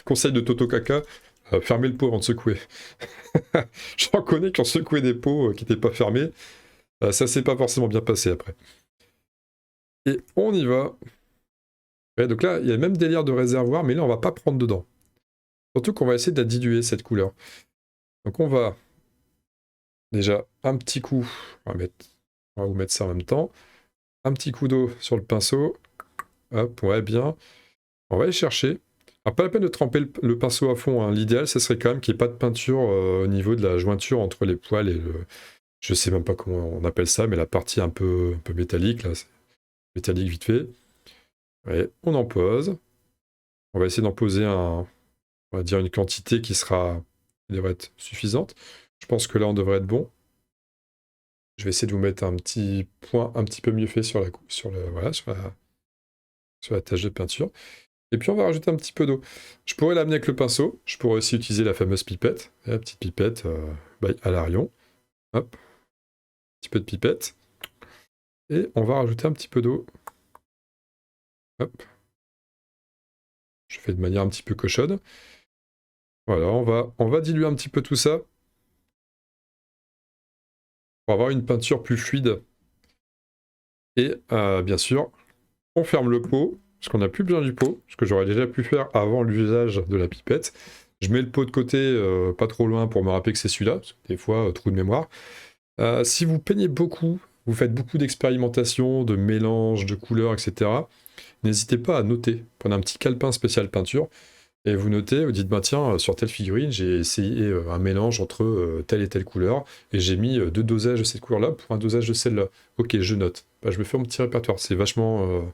Conseil de Toto Kaka, fermez le pot avant de secouer. J'en connais qui ont secoué des pots qui n'étaient pas fermés. Ça s'est pas forcément bien passé après. Et on y va. Ouais, donc là, il y a le même délire de réservoir, mais là, on va pas prendre dedans. Surtout qu'on va essayer de la diluer, cette couleur. Donc on va déjà un petit coup, on va vous mettre ça en même temps. Un petit coup d'eau sur le pinceau. Hop, ouais, bien. On va aller chercher. Alors, pas la peine de tremper le pinceau à fond, hein. L'idéal, ce serait quand même qu'il n'y ait pas de peinture au niveau de la jointure entre les poils et le... Je sais même pas comment on appelle ça, mais la partie un peu métallique, là, c'est métallique vite fait. Ouais, on en pose. On va essayer d'en poser on va dire une quantité qui devrait être suffisante. Je pense que là, on devrait être bon. Je vais essayer de vous mettre un petit point un petit peu mieux fait voilà, sur la tâche de peinture. Et puis on va rajouter un petit peu d'eau. Je pourrais l'amener avec le pinceau. Je pourrais aussi utiliser la fameuse pipette. La petite pipette à l'Arion. Hop, un petit peu de pipette. Et on va rajouter un petit peu d'eau. Hop. Je fais de manière un petit peu cochonne. Voilà, on va diluer un petit peu tout ça. Pour avoir une peinture plus fluide. Et bien sûr, on ferme le pot, parce qu'on n'a plus besoin du pot, ce que j'aurais déjà pu faire avant l'usage de la pipette. Je mets le pot de côté, pas trop loin pour me rappeler que c'est celui-là, parce que des fois, trou de mémoire. Si vous peignez beaucoup, vous faites beaucoup d'expérimentation, de mélange, de couleurs, etc., n'hésitez pas à noter. Prenez un petit calepin spécial peinture, et vous notez, vous dites, bah tiens, sur telle figurine, j'ai essayé un mélange entre telle et telle couleur, et j'ai mis 2 dosages de cette couleur-là pour un dosage de celle-là. Ok, je note. Bah, je me fais mon petit répertoire. C'est vachement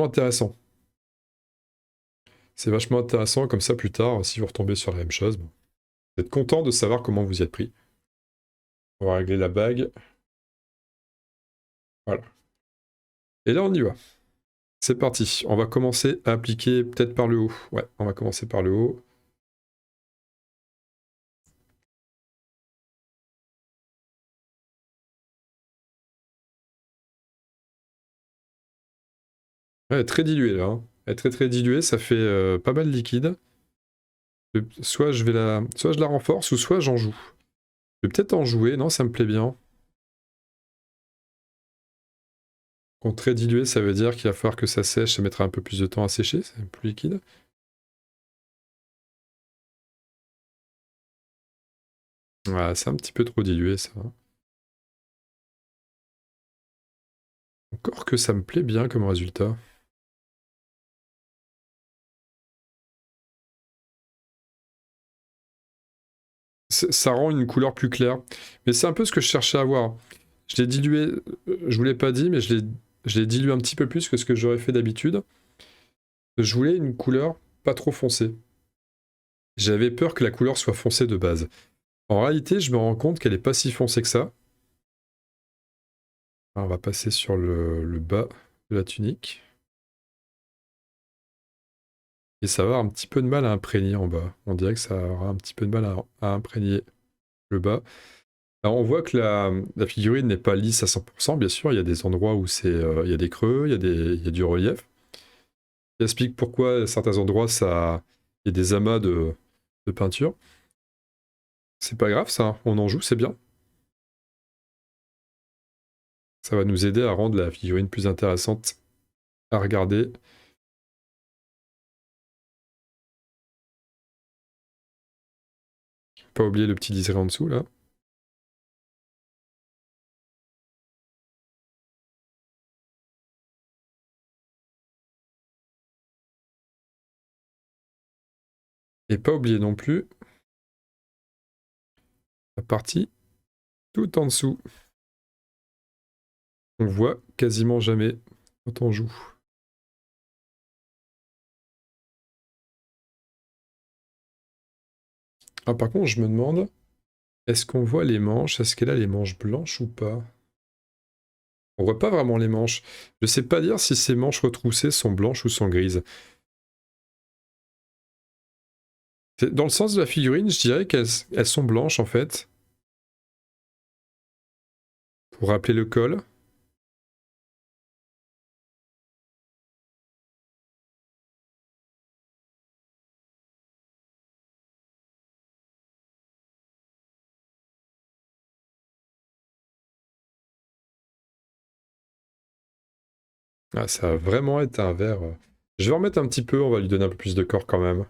intéressant. C'est vachement intéressant, comme ça, plus tard, si vous retombez sur la même chose, bon, vous êtes content de savoir comment vous y êtes pris. On va régler la bague. Voilà. Et là, on y va. C'est parti. On va commencer à appliquer peut-être par le haut. Ouais, on va commencer par le haut. Ouais, elle est très diluée, là, hein. Elle est très très diluée, ça fait pas mal liquide. Soit je la renforce, ou soit j'en joue. Je vais peut-être en jouer, non, ça me plaît bien. Quand très dilué, ça veut dire qu'il va falloir que ça sèche, ça mettra un peu plus de temps à sécher, c'est plus liquide. Ouais, c'est un petit peu trop dilué, ça. Encore que ça me plaît bien comme résultat. Ça rend une couleur plus claire. Mais c'est un peu ce que je cherchais à avoir. Je l'ai dilué, je vous l'ai pas dit, mais je l'ai dilué un petit peu plus que ce que j'aurais fait d'habitude. Je voulais une couleur pas trop foncée. J'avais peur que la couleur soit foncée de base. En réalité, je me rends compte qu'elle est pas si foncée que ça. Alors, on va passer sur le bas de la tunique. Et ça va avoir un petit peu de mal à imprégner en bas. On dirait que ça aura un petit peu de mal à imprégner le bas. Alors on voit que la figurine n'est pas lisse à 100%, bien sûr, il y a des endroits où il y a des creux, il y a du relief. Ça explique pourquoi à certains endroits il y a des amas de peinture. C'est pas grave ça, on en joue, c'est bien. Ça va nous aider à rendre la figurine plus intéressante à regarder. Pas oublier le petit liseré en dessous là. Et pas oublier non plus la partie tout en dessous. On voit quasiment jamais quand on joue. Ah, par contre, je me demande, est-ce qu'on voit les manches? Est-ce qu'elle a les manches blanches ou pas? On voit pas vraiment les manches. Je sais pas dire si ces manches retroussées sont blanches ou sont grises. Dans le sens de la figurine, je dirais qu'elles sont blanches en fait. Pour rappeler le col. Ah, ça va vraiment être un verre. Je vais en remettre un petit peu, on va lui donner un peu plus de corps quand même.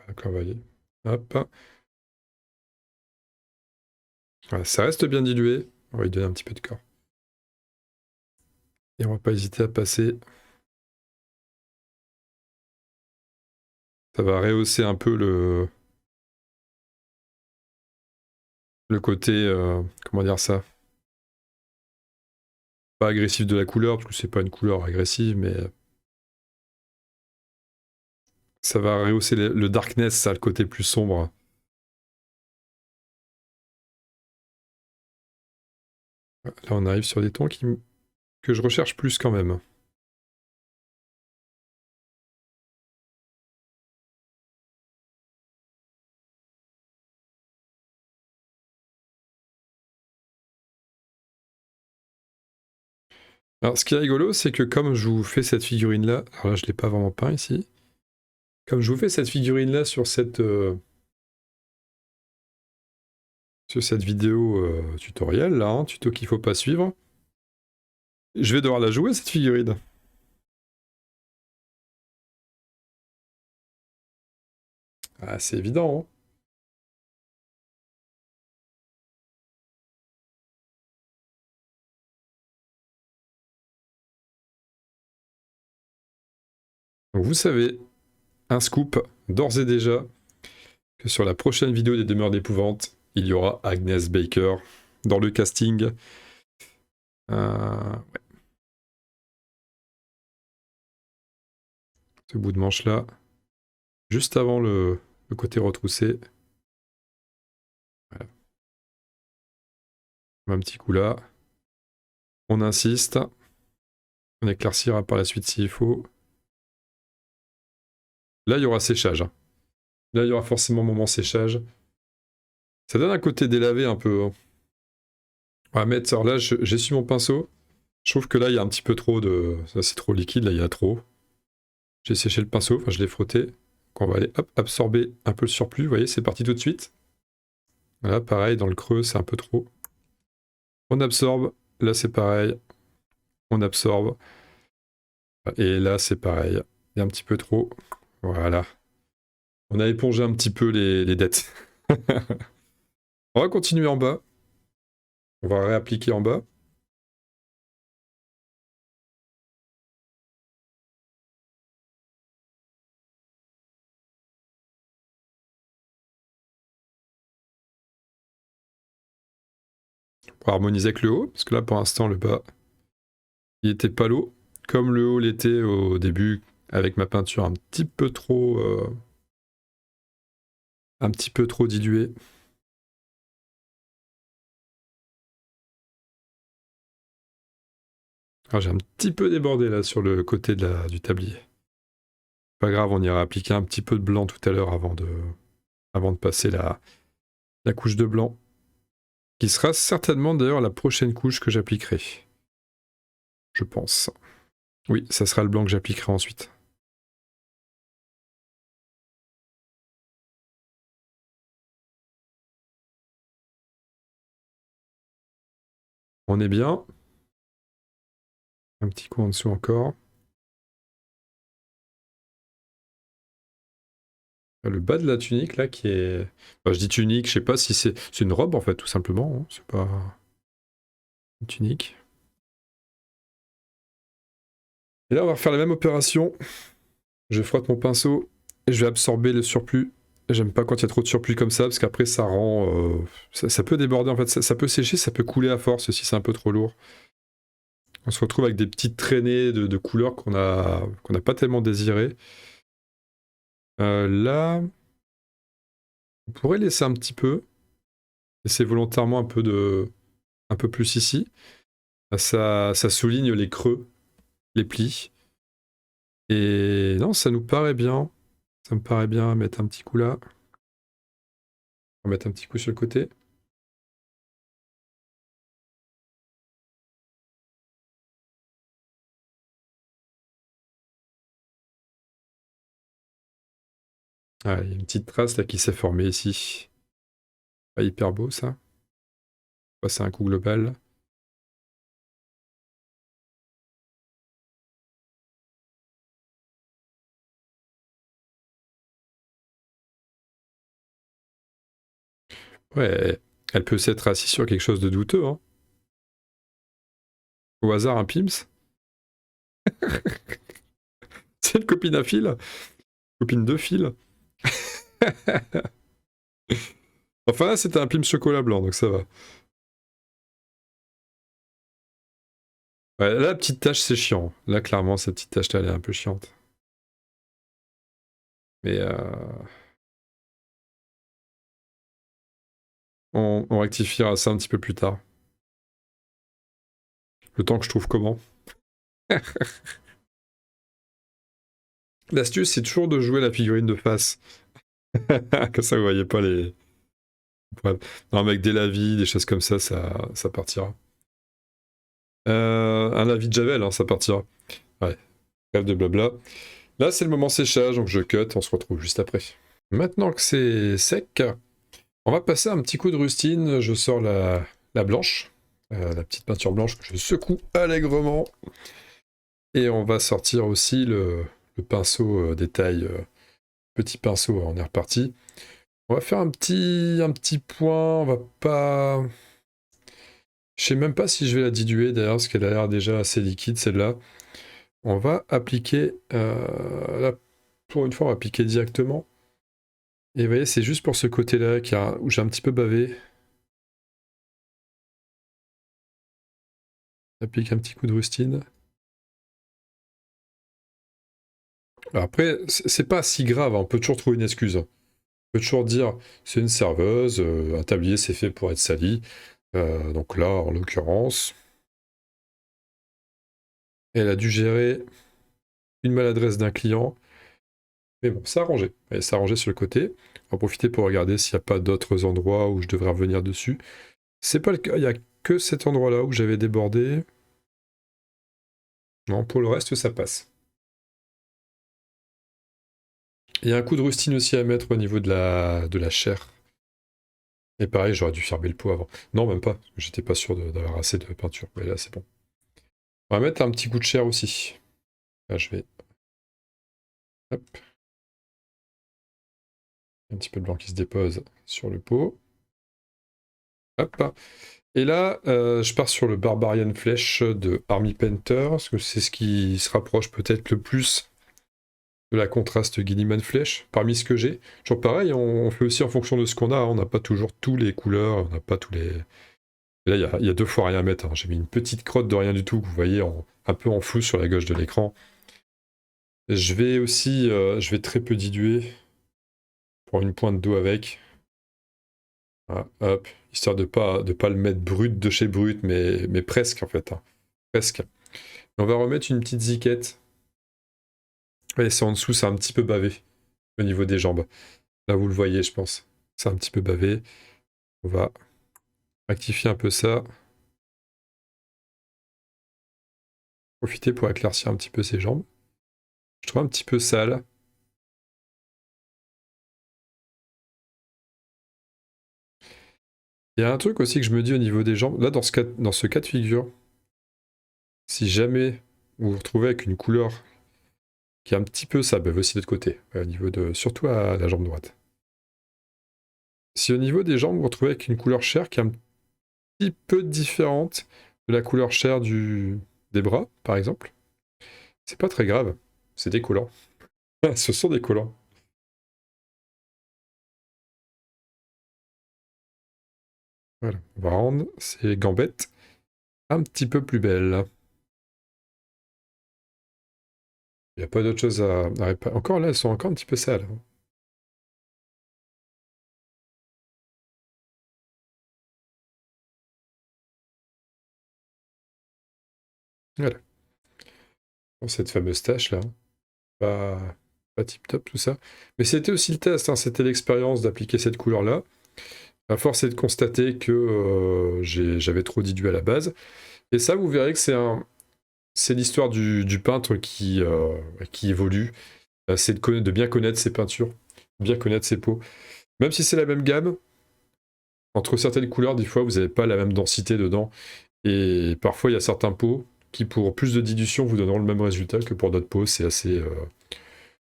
Donc on va y... Hop. Voilà, ça reste bien dilué. On va lui donner un petit peu de corps. Et on va pas hésiter à passer. Ça va rehausser un peu le côté, comment dire ça, pas agressif de la couleur, parce que c'est pas une couleur agressive, mais ça va rehausser le darkness, ça, le côté plus sombre. Là, on arrive sur des tons que je recherche plus quand même. Alors, ce qui est rigolo, c'est que comme je vous fais cette figurine-là, alors là, je l'ai pas vraiment peint ici, comme je vous fais cette figurine-là sur cette vidéo tutoriel, là, hein, tuto qu'il faut pas suivre, je vais devoir la jouer, cette figurine. Ah, c'est évident, hein. Donc, vous savez, un scoop, d'ores et déjà, que sur la prochaine vidéo des Demeures d'Épouvante, il y aura Agnès Baker dans le casting. Ouais. Ce bout de manche-là, juste avant le côté retroussé. Voilà. Un petit coup là. On insiste. On éclaircira par la suite s'il faut. Là, il y aura séchage, hein. Là, il y aura forcément un moment séchage. Ça donne un côté délavé un peu, hein. On va mettre... Alors là, j'essuie mon pinceau. Je trouve que là, il y a un petit peu trop de... Ça, c'est trop liquide, là, il y a trop. J'ai séché le pinceau, enfin, je l'ai frotté. Donc on va aller hop, absorber un peu le surplus. Vous voyez, c'est parti tout de suite. Voilà, pareil, dans le creux, c'est un peu trop. On absorbe. Là, c'est pareil. On absorbe. Et là, c'est pareil. Il y a un petit peu trop. Voilà. On a épongé un petit peu les dettes. On va continuer en bas. On va réappliquer en bas. Pour harmoniser avec le haut. Parce que là, pour l'instant, le bas, il était pas l'eau. Comme le haut l'était au début, avec ma peinture un petit peu trop diluée. Alors j'ai un petit peu débordé là sur le côté du tablier. Pas grave, on ira appliquer un petit peu de blanc tout à l'heure avant de passer la couche de blanc. Qui sera certainement d'ailleurs la prochaine couche que j'appliquerai. Je pense. Oui, ça sera le blanc que j'appliquerai ensuite. On est bien. Un petit coup en dessous encore. Le bas de la tunique là qui est... Enfin, je dis tunique, je sais pas si c'est... C'est une robe en fait tout simplement, hein. C'est pas une tunique. Et là on va refaire la même opération. Je frotte mon pinceau et je vais absorber le surplus. J'aime pas quand il y a trop de surplus comme ça parce qu'après ça rend... ça peut déborder en fait, ça peut sécher, ça peut couler à force si c'est un peu trop lourd. On se retrouve avec des petites traînées de couleurs qu'on n'a pas tellement désirées. Là, on pourrait laisser un petit peu. Laisser volontairement un peu plus ici. Ça souligne les creux, les plis. Et non, ça nous paraît bien. Ça me paraît bien mettre un petit coup là. On va mettre un petit coup sur le côté. Ah, il y a une petite trace là qui s'est formée ici. Pas hyper beau ça. C'est un coup global. Ouais, elle peut s'être assise sur quelque chose de douteux. Hein. Au hasard, un Pims. C'est une copine à fil. Copine de fil. Enfin là, c'était un Pims chocolat blanc, donc ça va. Ouais, là, la petite tache, c'est chiant. Là, clairement, cette petite tache-là, elle est un peu chiante. Mais on rectifiera ça un petit peu plus tard. Le temps que je trouve comment. L'astuce, c'est toujours de jouer la figurine de face. Comme ça, vous voyez pas les... Bref. Non, mais avec des lavis, des choses comme ça partira. Un lavis de Javel, hein, ça partira. Ouais, bref de blabla. Là, c'est le moment séchage, donc je cut, on se retrouve juste après. Maintenant que c'est sec, on va passer un petit coup de rustine. Je sors la blanche, la petite peinture blanche que je secoue allègrement. Et on va sortir aussi le pinceau détail, petit pinceau, on est reparti. On va faire un petit point, on va pas... Je sais même pas si je vais la diluer d'ailleurs, parce qu'elle a l'air déjà assez liquide celle-là. On va appliquer, là, pour une fois on va appliquer directement. Et vous voyez, c'est juste pour ce côté-là où j'ai un petit peu bavé. J'applique un petit coup de rustine. Alors après, c'est pas si grave, hein, on peut toujours trouver une excuse. On peut toujours dire, c'est une serveuse, un tablier c'est fait pour être sali. Donc là, en l'occurrence, elle a dû gérer une maladresse d'un client. Mais bon, c'est arrangé. Elle s'est arrangée sur le côté. On va profiter pour regarder s'il n'y a pas d'autres endroits où je devrais revenir dessus. C'est pas le cas, il n'y a que cet endroit-là où j'avais débordé. Non, pour le reste, ça passe. Il y a un coup de rustine aussi à mettre au niveau de la chair. Et pareil, j'aurais dû fermer le pot avant. Non, même pas. J'étais pas sûr d'avoir assez de peinture. Mais là, c'est bon. On va mettre un petit coup de chair aussi. Là, je vais... Hop. Un petit peu de blanc qui se dépose sur le pot. Hop. Et là, je pars sur le Barbarian Flèche de Army Painter, parce que c'est ce qui se rapproche peut-être le plus de la contraste Guilliman Flèche, parmi ce que j'ai. Toujours pareil, on fait aussi en fonction de ce qu'on a, hein. On n'a pas toujours tous les couleurs, on n'a pas tous les... Et là, il y a deux fois rien à mettre, hein. J'ai mis une petite crotte de rien du tout, que vous voyez un peu en flou sur la gauche de l'écran. Je vais aussi, je vais très peu diluer, pour une pointe d'eau avec. Voilà, hop, histoire de pas le mettre brut de chez brut, mais presque en fait, hein. Presque. On va remettre une petite ziquette. Et c'est en dessous, c'est un petit peu bavé au niveau des jambes. Là, vous le voyez, je pense. C'est un petit peu bavé. On va rectifier un peu ça. Profiter pour éclaircir un petit peu ses jambes. Je trouve un petit peu sale. Il y a un truc aussi que je me dis au niveau des jambes. Là, dans ce cas de figure, si jamais vous vous retrouvez avec une couleur qui est un petit peu ça, bave aussi de l'autre côté, au niveau surtout à la jambe droite. Si au niveau des jambes, vous vous retrouvez avec une couleur chair qui est un petit peu différente de la couleur chair des bras, par exemple, c'est pas très grave. C'est des collants. Ce sont des collants. Voilà, on va rendre ces gambettes un petit peu plus belles. Il n'y a pas d'autre chose à réparer. Encore là, elles sont encore un petit peu sales. Voilà. Bon, cette fameuse tâche là, pas tip top tout ça. Mais c'était aussi le test, hein, c'était l'expérience d'appliquer cette couleur là. À force est de constater que j'avais trop dilué à la base. Et ça, vous verrez que c'est l'histoire du peintre qui évolue. C'est de bien connaître ses peintures. Bien connaître ses pots. Même si c'est la même gamme, entre certaines couleurs, des fois, vous n'avez pas la même densité dedans. Et parfois, il y a certains pots qui, pour plus de dilution, vous donneront le même résultat que pour d'autres pots. C'est assez...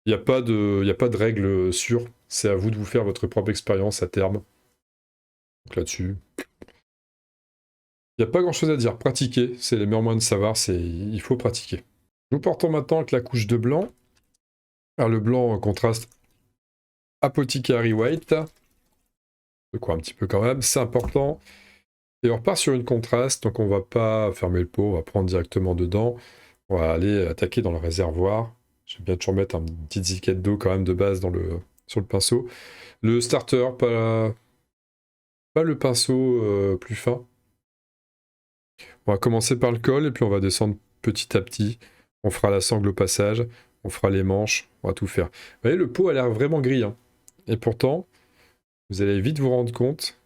Il n'y a pas de règle sûre. C'est à vous de vous faire votre propre expérience à terme. Donc là-dessus, il n'y a pas grand-chose à dire. Pratiquer, c'est le meilleur moyen de savoir. Il faut pratiquer. Nous partons maintenant avec la couche de blanc. Alors le blanc contraste Apothecary White. De quoi un petit peu quand même, c'est important. Et on repart sur une contraste, donc on va pas fermer le pot, on va prendre directement dedans. On va aller attaquer dans le réservoir. J'aime bien toujours mettre une petite ziquette d'eau quand même de base sur le pinceau. Le starter, pas le pinceau plus fin. On va commencer par le col et puis on va descendre petit à petit. On fera la sangle au passage, on fera les manches, on va tout faire. Vous voyez, le pot a l'air vraiment gris, hein. Et pourtant, vous allez vite vous rendre compte.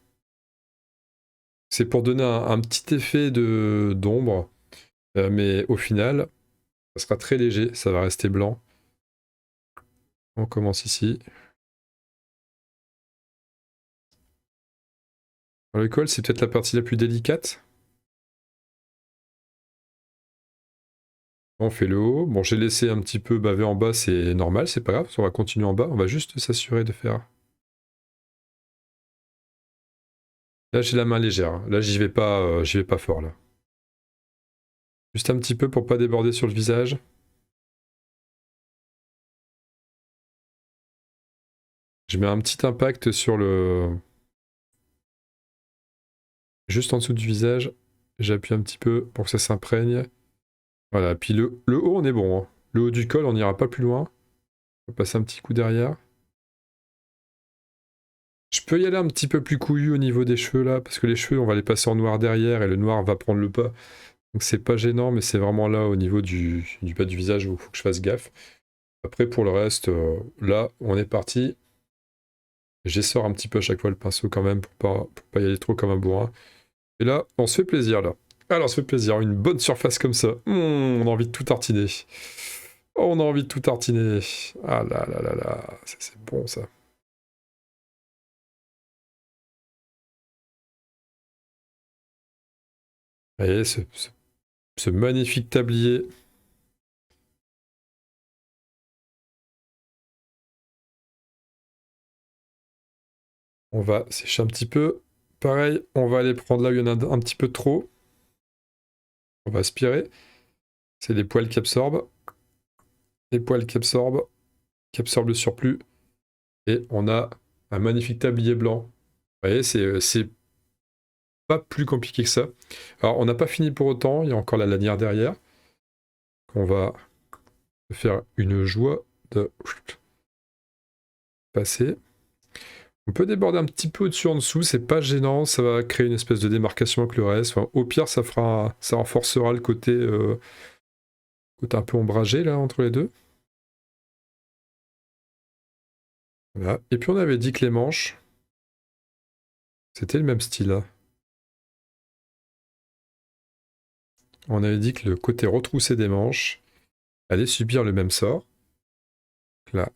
C'est pour donner un petit effet d'ombre, mais au final, ça sera très léger, ça va rester blanc. On commence ici. Alors, le col, c'est peut-être la partie la plus délicate. On fait le haut. Bon, j'ai laissé un petit peu baver en bas, c'est normal, c'est pas grave. On va continuer en bas, on va juste s'assurer de faire. Là, j'ai la main légère. Là, j'y vais pas fort, là. Juste un petit peu pour pas déborder sur le visage. Je mets un petit impact sur le... Juste en dessous du visage. J'appuie un petit peu pour que ça s'imprègne. Voilà, puis le haut, on est bon, hein. Le haut du col, on n'ira pas plus loin. On va passer un petit coup derrière. Je peux y aller un petit peu plus couillu au niveau des cheveux là, parce que les cheveux, on va les passer en noir derrière et le noir va prendre le pas. Donc c'est pas gênant, mais c'est vraiment là au niveau du bas du visage où il faut que je fasse gaffe. Après, pour le reste, là, on est parti. J'essore un petit peu à chaque fois le pinceau quand même pour pas y aller trop comme un bourrin. Et là, on se fait plaisir là. Alors, on se fait plaisir. Une bonne surface comme ça. On a envie de tout tartiner. Oh, on a envie de tout tartiner. Ah là là là là. C'est bon ça. Vous voyez, ce magnifique tablier. On va sécher un petit peu. Pareil, on va aller prendre là où il y en a un petit peu trop. On va aspirer. C'est les poils qui absorbent. Les poils qui absorbent le surplus. Et on a un magnifique tablier blanc. Vous voyez, c'est pas plus compliqué que ça. Alors, on n'a pas fini pour autant. Il y a encore la lanière derrière. On va faire une joie de passer. On peut déborder un petit peu au-dessus en dessous, c'est pas gênant, ça va créer une espèce de démarcation avec le reste. Enfin, au pire, ça renforcera le côté un peu ombragé là entre les deux. Voilà. Et puis on avait dit que les manches, c'était le même style, hein. On avait dit que le côté retroussé des manches allait subir le même sort. Là.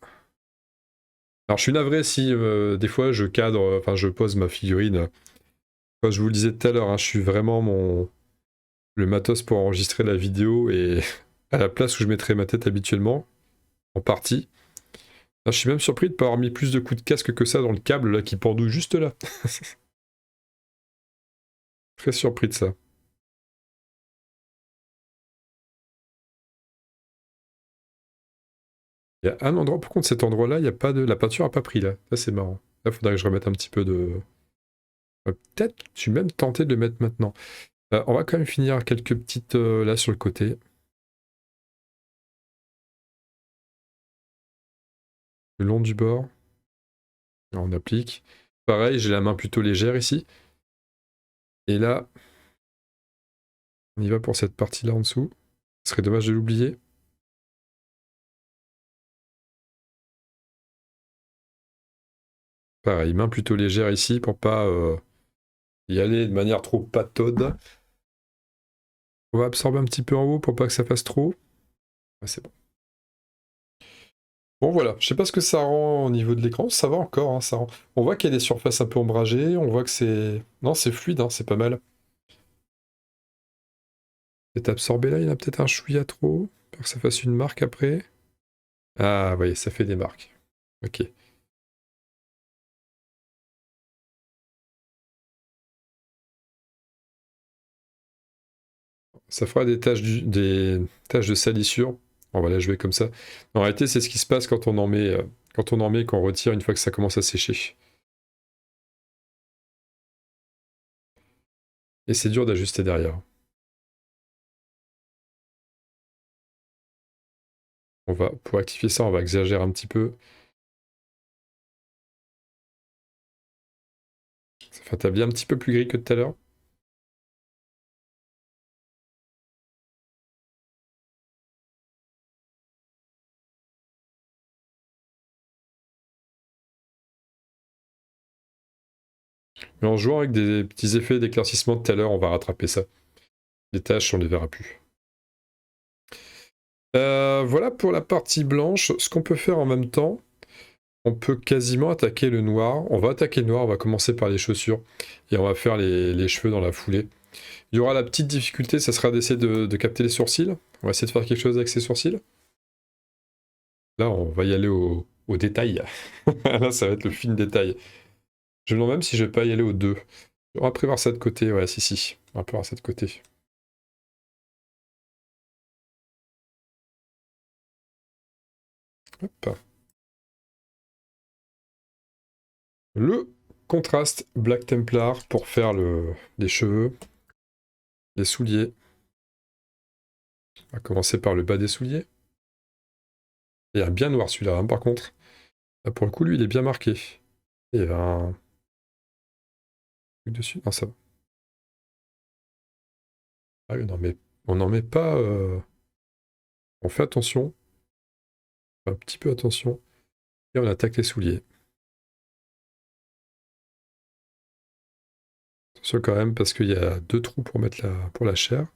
Alors je suis navré si des fois je cadre, enfin je pose ma figurine. Comme je vous le disais tout à l'heure, hein, je suis vraiment le matos pour enregistrer la vidéo et à la place où je mettrais ma tête habituellement, en partie. Ah, je suis même surpris de ne pas avoir mis plus de coups de casque que ça dans le câble là qui pendouille juste là. Très surpris de ça. Il y a un endroit, par contre, cet endroit-là, il y a pas de. La peinture n'a pas pris là. Ça, c'est marrant. Là, il faudrait que je remette un petit peu de. Peut-être, je suis même tenté de le mettre maintenant. On va quand même finir quelques petites là sur le côté. Le long du bord. Là, on applique. Pareil, j'ai la main plutôt légère ici. Et là, on y va pour cette partie-là en dessous. Ce serait dommage de l'oublier. Pareil, main plutôt légère ici pour pas y aller de manière trop pataude. On va absorber un petit peu en haut pour pas que ça fasse trop. Ouais, c'est bon. Bon voilà, je sais pas ce que ça rend au niveau de l'écran, ça va encore, hein, ça rend... On voit qu'il y a des surfaces un peu ombragées, on voit que c'est... Non, c'est fluide, hein, c'est pas mal. Peut-être absorbé là, il y en a peut-être un chouïa trop, pour que ça fasse une marque après. Ah, oui, ça fait des marques. Ok. Ça fera des taches, des taches de salissure. On va la jouer comme ça. En réalité, c'est ce qui se passe quand on en met, quand on en met, qu'on retire une fois que ça commence à sécher. Et c'est dur d'ajuster derrière. On va, pour rectifier ça, on va exagérer un petit peu. Ça fait un tablier un petit peu plus gris que tout à l'heure. Mais en jouant avec des petits effets d'éclaircissement de tout à l'heure, on va rattraper ça. Les taches, on les verra plus. Voilà pour la partie blanche. Ce qu'on peut faire en même temps, on peut quasiment attaquer le noir. On va attaquer le noir, on va commencer par les chaussures. Et on va faire les cheveux dans la foulée. Il y aura la petite difficulté, ça sera d'essayer de capter les sourcils. On va essayer de faire quelque chose avec ces sourcils. Là, on va y aller au détail. Là, ça va être le fin détail. Je me demande même si je vais pas y aller aux deux. On va prévoir ça de côté, ouais, si, si. On va prévoir ça de côté. Hop. Le contraste Black Templar pour faire les cheveux, les souliers. On va commencer par le bas des souliers. Il est bien noir celui-là, hein, par contre. Là, pour le coup, lui, il est bien marqué. Il y a un truc dessus. Non, ça va. Ah oui, non, mais on n'en met pas. On fait attention. Un petit peu attention. Et on attaque les souliers. Attention quand même, parce qu'il y a deux trous pour mettre pour la chair.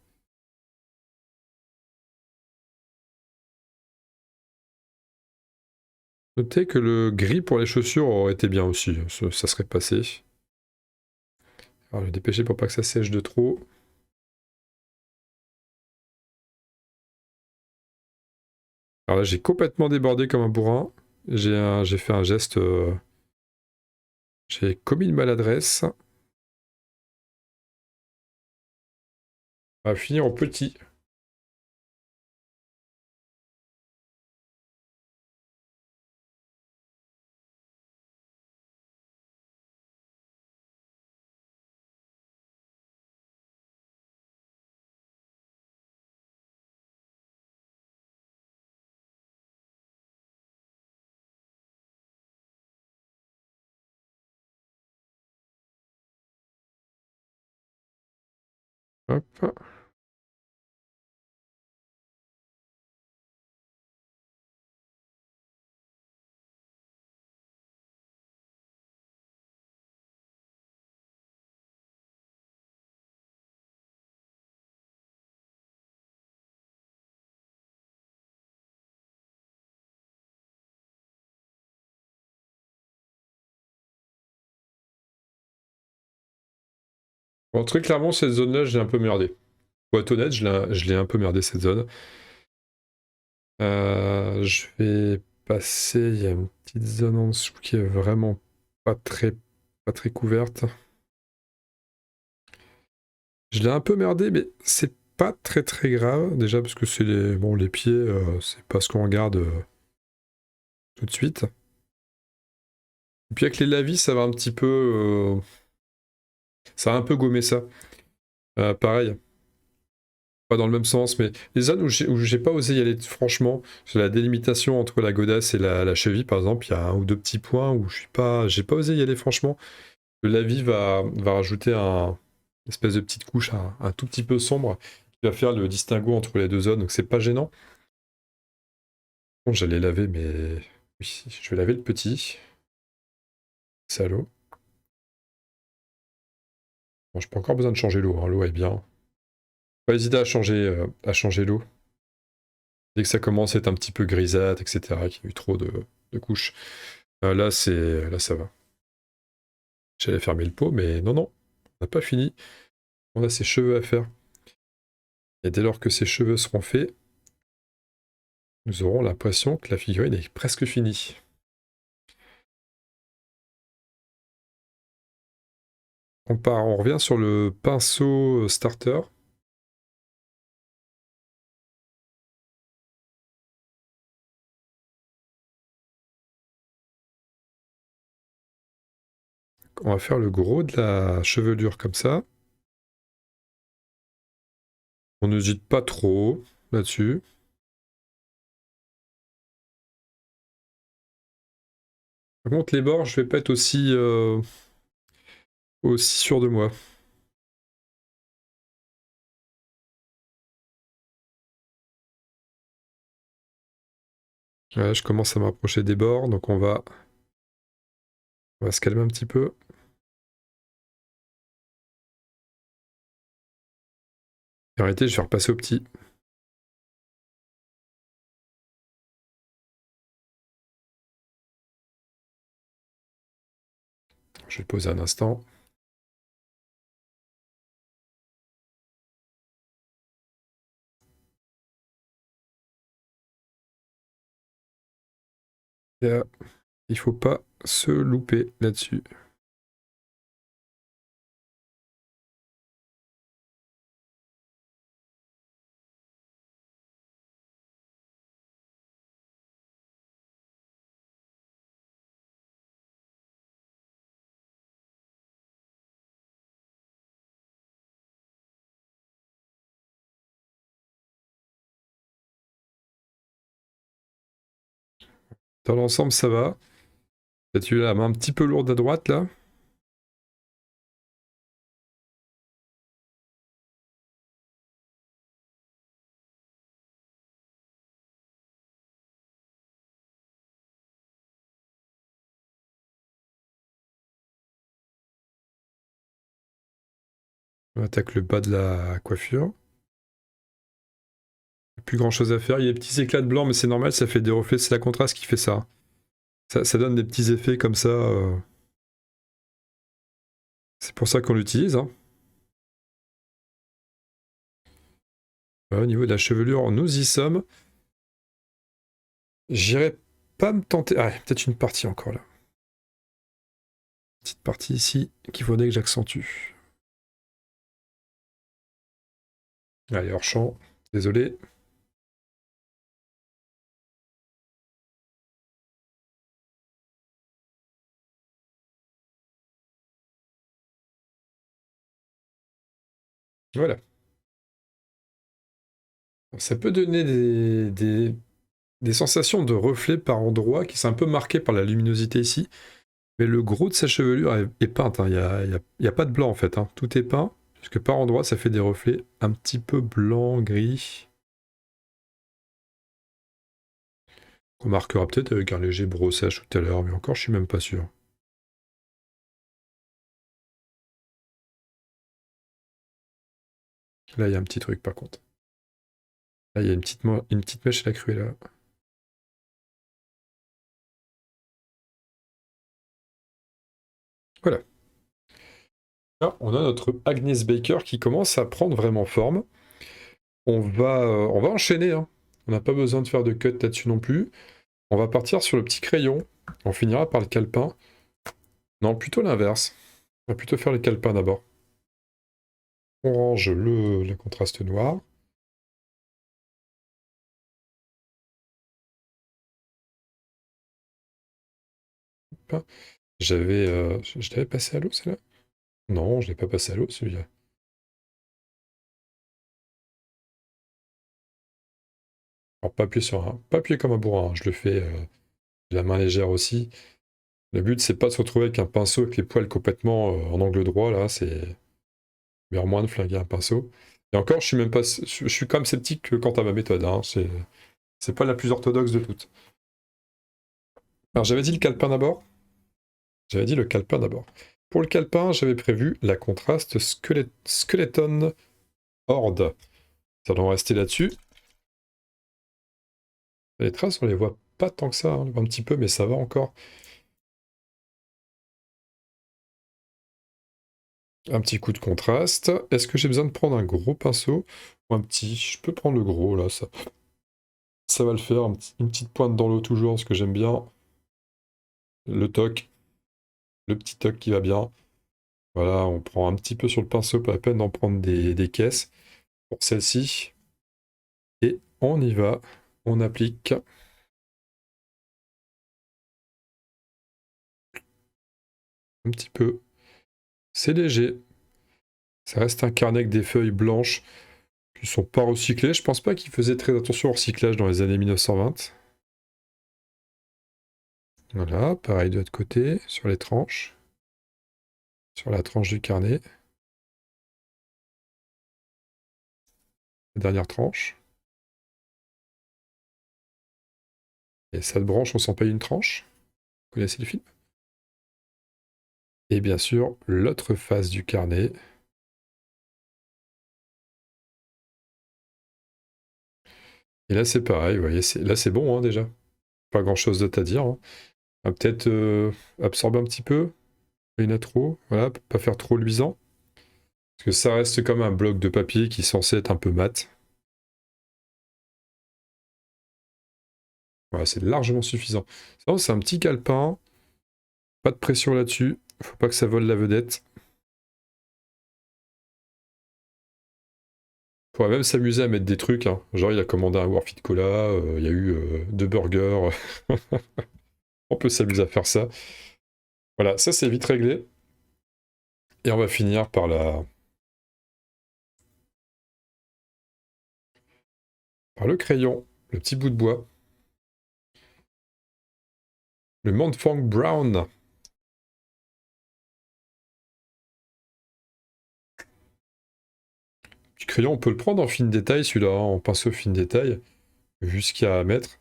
Notez que le gris pour les chaussures aurait été bien aussi. Ça serait passé. Alors, je vais dépêcher pour pas que ça sèche de trop. Alors là, j'ai complètement débordé comme un bourrin. J'ai fait un geste. J'ai commis une maladresse. On va finir au petit. Hop. Bon, très clairement, cette zone-là, je l'ai un peu merdé. Pour être honnête, je l'ai un peu merdé cette zone. Je vais passer. Il y a une petite zone en dessous qui est vraiment pas très couverte. Je l'ai un peu merdé, mais c'est pas très grave. Déjà parce que c'est les pieds, c'est pas ce qu'on regarde tout de suite. Et puis avec les lavis, ça va un petit peu, ça a un peu gommé ça. Pareil, pas dans le même sens, mais les zones où j'ai pas osé y aller, franchement, c'est la délimitation entre la godasse et la cheville, par exemple, il y a un ou deux petits points où j'ai pas osé y aller, franchement. Le lavis va rajouter une espèce de petite couche, un tout petit peu sombre, qui va faire le distinguo entre les deux zones, donc c'est pas gênant. Bon, j'allais laver, mais oui, je vais laver le petit. Salaud. Bon, j'ai pas encore besoin de changer l'eau, hein, l'eau est bien. Pas hésiter à changer l'eau. Dès que ça commence à être un petit peu grisâtre, etc., qu'il y a eu trop de couches, là, ça va. J'allais fermer le pot, mais non, non, on n'a pas fini. On a ses cheveux à faire. Et dès lors que ces cheveux seront faits, nous aurons l'impression que la figurine est presque finie. On revient sur le pinceau starter. On va faire le gros de la chevelure comme ça. On n'hésite pas trop là-dessus. Par contre, les bords, je vais pas être aussi sûr de moi. Voilà, je commence à m'approcher des bords, donc on va se calmer un petit peu. En réalité, je vais repasser au petit. Je vais poser un instant. Et là, il faut pas se louper là-dessus. Dans l'ensemble, ça va. Peut-être eu la main un petit peu lourde à droite, là. On attaque le bas de la coiffure. Plus grand chose à faire. Il y a des petits éclats de blanc, mais c'est normal, ça fait des reflets. C'est la contraste qui fait ça. Ça donne des petits effets comme ça. C'est pour ça qu'on l'utilise. Hein. Au niveau de la chevelure, nous y sommes. J'irai pas me tenter. Ah, peut-être une partie encore là. Petite partie ici qu'il faudrait que j'accentue. Allez, hors champ. Désolé. Voilà. Ça peut donner des sensations de reflets par endroits qui sont un peu marquées par la luminosité ici. Mais le gros de sa chevelure est peinte. Hein. Il y a pas de blanc en fait. Hein. Tout est peint. Puisque par endroits, ça fait des reflets un petit peu blanc, gris. On marquera peut-être avec un léger brossage tout à l'heure, mais encore, je suis même pas sûr. Là, il y a un petit truc par contre. Là, il y a une petite mèche à la cruelle là. Voilà. Là, on a notre Agnes Baker qui commence à prendre vraiment forme. On va enchaîner. Hein. On n'a pas besoin de faire de cut là-dessus non plus. On va partir sur le petit crayon. On finira par le calepin. Non, plutôt l'inverse. On va plutôt faire le calepin d'abord. On range le contraste noir. Je l'avais passé à l'eau, celle-là? Non, je l'ai pas passé à l'eau, celui-là. Alors, pas appuyer comme un bourrin, hein. Je le fais de la main légère aussi. Le but, c'est pas de se retrouver avec un pinceau avec les poils complètement en angle droit, là, c'est vers moins de flinguer un pinceau. Et encore, je suis même pas, je suis quand même sceptique quant à ma méthode, hein. C'est pas la plus orthodoxe de toutes. Alors, j'avais dit le calepin d'abord. J'avais dit le calepin d'abord. Pour le calepin, j'avais prévu la contraste Skeleton Horde. Ça doit rester là-dessus. Les traces, on les voit pas tant que ça, hein. On les voit un petit peu, mais ça va encore. Un petit coup de contraste. Est-ce que j'ai besoin de prendre un gros pinceau ou un petit? Je peux prendre le gros, là, ça va le faire. Une petite pointe dans l'eau toujours, ce que j'aime bien. Le toc, le petit toc qui va bien. Voilà, on prend un petit peu sur le pinceau, pas la peine d'en prendre des caisses pour celle-ci. Et on y va, on applique. Un petit peu. C'est léger. Ça reste un carnet avec des feuilles blanches qui sont pas recyclées. Je pense pas qu'ils faisaient très attention au recyclage dans les années 1920. Voilà, pareil de l'autre côté, sur les tranches. Sur la tranche du carnet. La dernière tranche. Et cette branche, on s'en paye une tranche. Vous connaissez le film? Et bien sûr, l'autre face du carnet. Et là, c'est pareil, vous voyez, là, c'est bon, hein, déjà. Pas grand-chose d'autre à dire, hein. On va peut-être absorber un petit peu. Il y en a trop, voilà, pour pas faire trop luisant. Parce que ça reste comme un bloc de papier qui est censé être un peu mat. Voilà, c'est largement suffisant. C'est un petit calepin. Pas de pression là-dessus. Faut pas que ça vole la vedette. On pourrait même s'amuser à mettre des trucs, hein. Genre, il a commandé un Warfit Cola, il y a eu 2 burgers. On peut s'amuser à faire ça. Voilà, ça c'est vite réglé. Et on va finir par le crayon, le petit bout de bois. Le Montfang Brown. Du crayon, on peut le prendre en fine détail, celui-là, hein, en pinceau fine détail. Vu ce qu'il y a à mettre.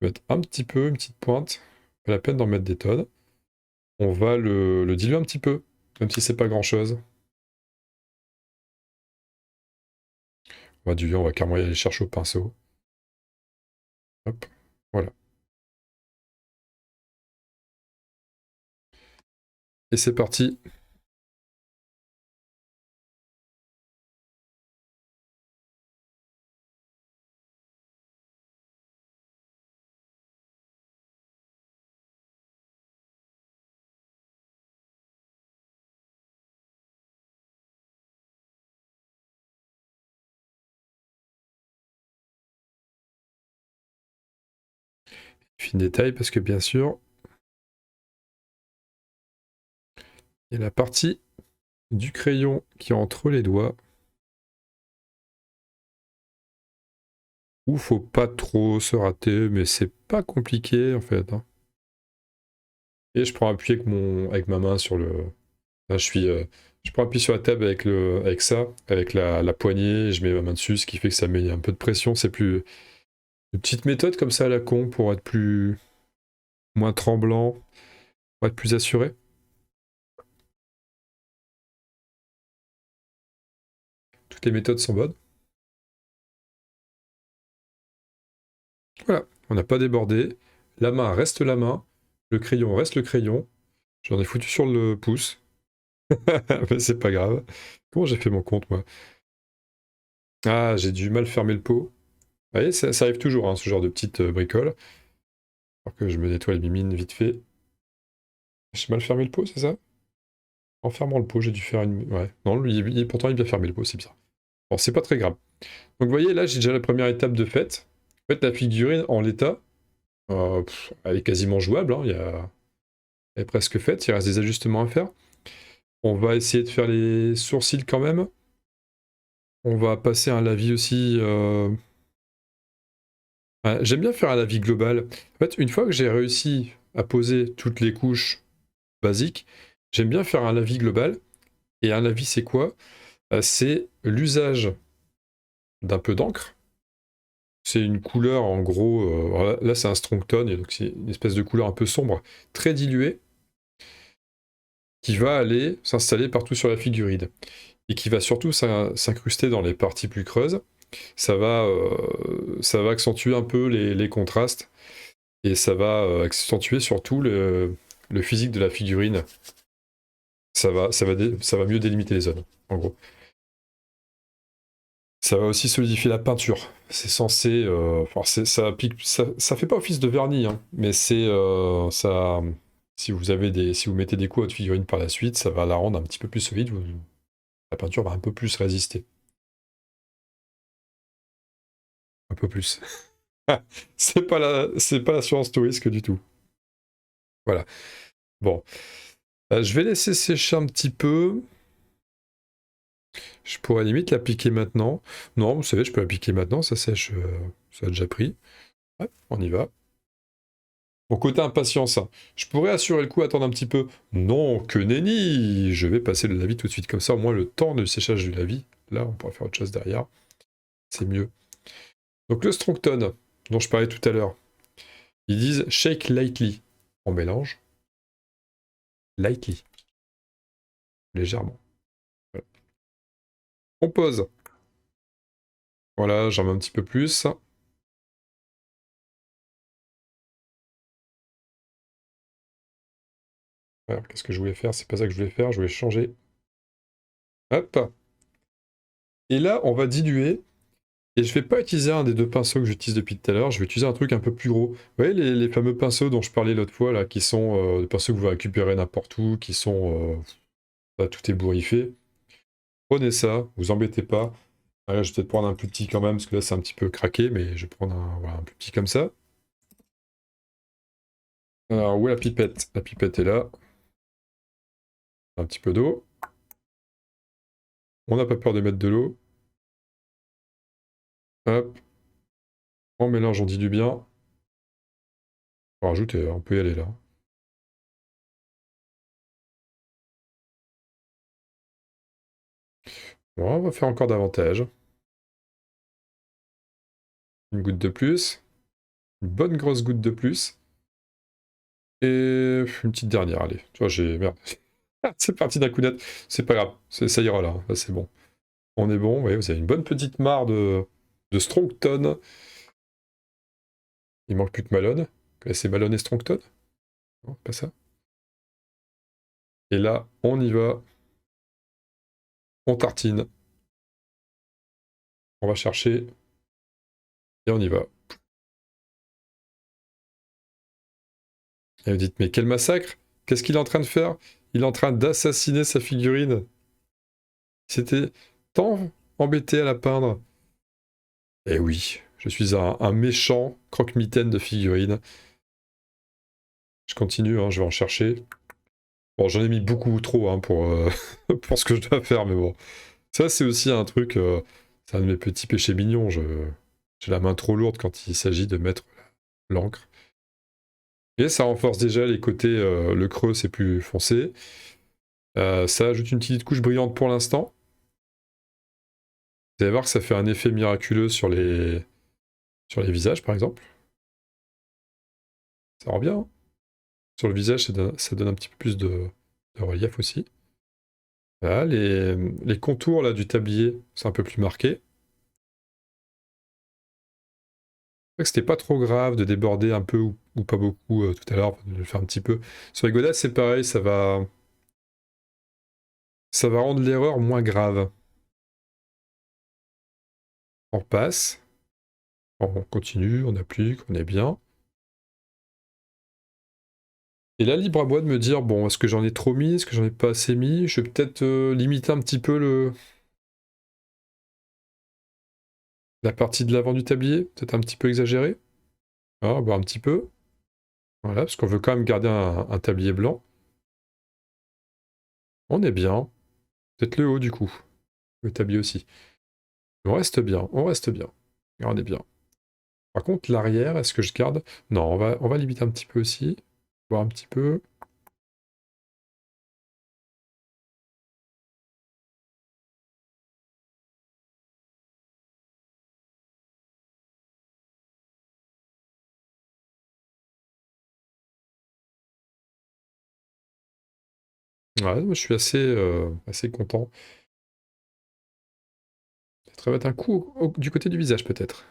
Mettre un petit peu, une petite pointe. Pas la peine d'en mettre des tonnes. On va le diluer un petit peu, même si c'est pas grand-chose. On va diluer, on va carrément y aller chercher au pinceau. Hop, voilà. Et c'est parti. Fin détail, parce que bien sûr, il y a la partie du crayon qui est entre les doigts. Où faut pas trop se rater, mais c'est pas compliqué en fait, hein. Et je prends appui avec ma main sur le. Là, je prends appui sur la table avec ça, avec la poignée, et je mets ma main dessus, ce qui fait que ça met un peu de pression. C'est plus une petite méthode comme ça à la con pour être plus moins tremblant, pour être plus assuré. Toutes les méthodes sont bonnes. Voilà, on n'a pas débordé. La main reste la main, le crayon reste le crayon. J'en ai foutu sur le pouce. Mais c'est pas grave. Comment j'ai fait mon compte, moi? Ah, j'ai dû mal fermer le pot. Vous voyez, ça arrive toujours, hein, ce genre de petite bricole. Alors que je me nettoie les mimines vite fait. J'ai mal fermé le pot, c'est ça? En fermant le pot, j'ai dû faire une... Ouais, non, pourtant il a bien fermé le pot, c'est bizarre. Bon, c'est pas très grave. Donc vous voyez, là, j'ai déjà la première étape de faite. En fait, la figurine, en l'état, elle est quasiment jouable, hein, elle est presque faite, il reste des ajustements à faire. On va essayer de faire les sourcils quand même. On va passer un lavis aussi. J'aime bien faire un lavis global. En fait, une fois que j'ai réussi à poser toutes les couches basiques, j'aime bien faire un lavis global. Et un lavis, c'est quoi? C'est l'usage d'un peu d'encre. C'est une couleur, en gros, là c'est un strong tone, et donc c'est une espèce de couleur un peu sombre, très diluée, qui va aller s'installer partout sur la figurine, et qui va surtout s'incruster dans les parties plus creuses. ça va accentuer un peu les contrastes, et ça va accentuer surtout le physique de la figurine. Ça va mieux délimiter les zones, en gros. Ça va aussi solidifier la peinture. C'est censé. Enfin, ça, ça fait pas office de vernis, hein, mais c'est ça. Si vous mettez des coups à votre figurine par la suite, ça va la rendre un petit peu plus solide. La peinture va un peu plus résister. Un peu plus. C'est pas l'assurance tout risque du tout. Voilà. Bon. Je vais laisser sécher un petit peu. Je pourrais limite l'appliquer maintenant. Non, vous savez, je peux l'appliquer maintenant, ça sèche, ça a déjà pris. Ouais, on y va. Bon, côté impatience, hein. Je pourrais assurer le coup, attendre un petit peu. Non, que nenni. Je vais passer le lavis tout de suite, comme ça au moins le temps de séchage du lavis. Là, on pourra faire autre chose derrière. C'est mieux. Donc le Strongton, dont je parlais tout à l'heure, ils disent shake lightly. On mélange. Lightly. Légèrement. Voilà. On pose. Voilà, j'en mets un petit peu plus. Alors, qu'est-ce que je voulais faire? C'est pas ça que je voulais faire, je voulais changer. Hop. Et là, on va diluer. Et je vais pas utiliser un des deux pinceaux que j'utilise depuis tout à l'heure, je vais utiliser un truc un peu plus gros. Vous voyez les fameux pinceaux dont je parlais l'autre fois, là, qui sont des pinceaux que vous pouvez récupérer n'importe où, qui sont... bah, tout ébouriffé. Prenez ça, vous embêtez pas. Là, je vais peut-être prendre un plus petit quand même, parce que là c'est un petit peu craqué, mais je vais prendre voilà, un plus petit comme ça. Alors, où est la pipette? La pipette est là. Un petit peu d'eau. On n'a pas peur de mettre de l'eau. Hop. On mélange, on dilue bien. On va rajouter, on peut y aller là. Bon, on va faire encore davantage. Une goutte de plus. Une bonne grosse goutte de plus. Et une petite dernière, allez. Tu vois, j'ai... Merde. C'est parti d'un coup net. C'est pas grave. Ça ira là. Là, c'est bon. On est bon. Ouais, vous avez une bonne petite mare de Strongton. Il manque plus que Malone. Vous connaissez Malone et Strongton? Non, pas ça. Et là, on y va. On tartine. On va chercher. Et on y va. Et vous dites, mais quel massacre! Qu'est-ce qu'il est en train de faire? Il est en train d'assassiner sa figurine. C'était tant embêté à la peindre. Eh oui, je suis un méchant croque-mitaine de figurine. Je continue, hein, je vais en chercher. Bon, j'en ai mis beaucoup trop hein, pour ce que je dois faire, mais bon. Ça, c'est aussi un truc, c'est un de mes petits péchés mignons. J'ai la main trop lourde quand il s'agit de mettre l'encre. Et ça renforce déjà les côtés, le creux, c'est plus foncé. Ça ajoute une petite couche brillante pour l'instant. Vous allez voir que ça fait un effet miraculeux sur les visages, par exemple. Ça rend bien, hein. Sur le visage, ça donne un petit peu plus de relief aussi. Voilà, les contours là, du tablier sont un peu plus marqués. C'est vrai que c'était pas trop grave de déborder un peu ou pas beaucoup tout à l'heure, de le faire un petit peu. Sur les godasses, c'est pareil, ça va rendre l'erreur moins grave. On repasse, on continue, on applique, on est bien. Et là, libre à moi de me dire, bon, est-ce que j'en ai trop mis, est-ce que j'en ai pas assez mis? Je vais peut-être limiter un petit peu la partie de l'avant du tablier, peut-être un petit peu exagéré. Ah, bah un petit peu. Voilà, parce qu'on veut quand même garder un tablier blanc. On est bien. Peut-être le haut du coup. Le tablier aussi. On reste bien, on reste bien. On est bien. Par contre, l'arrière, est-ce que je garde? Non, on va limiter un petit peu aussi. Voir un petit peu. Ouais, moi, je suis assez content faudrait mettre un coup du côté du visage peut-être.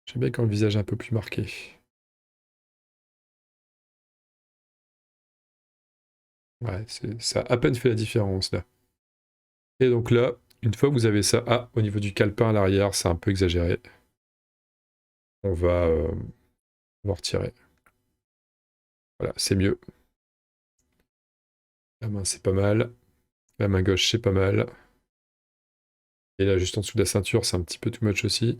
J'aime bien quand le visage est un peu plus marqué. Ouais, ça a à peine fait la différence là. Et donc là, une fois que vous avez ça, ah, au niveau du calepin à l'arrière, c'est un peu exagéré. On va retirer. Voilà, c'est mieux. La main, c'est pas mal. La main gauche, c'est pas mal. Et là, juste en dessous de la ceinture, c'est un petit peu too much aussi.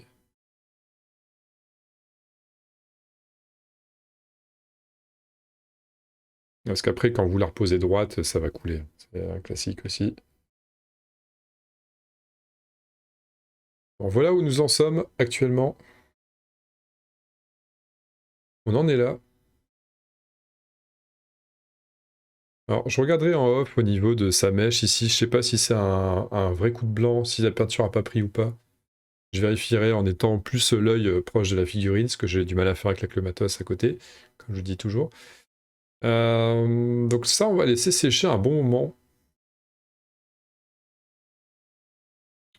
Parce qu'après, quand vous la reposez droite, ça va couler. C'est un classique aussi. Bon, voilà où nous en sommes actuellement. On en est là. Alors, je regarderai en off au niveau de sa mèche ici. Je sais pas si c'est un vrai coup de blanc, si la peinture a pas pris ou pas. Je vérifierai en étant plus l'œil proche de la figurine, ce que j'ai du mal à faire avec le matos à côté, comme je dis toujours. Donc ça, on va laisser sécher un bon moment.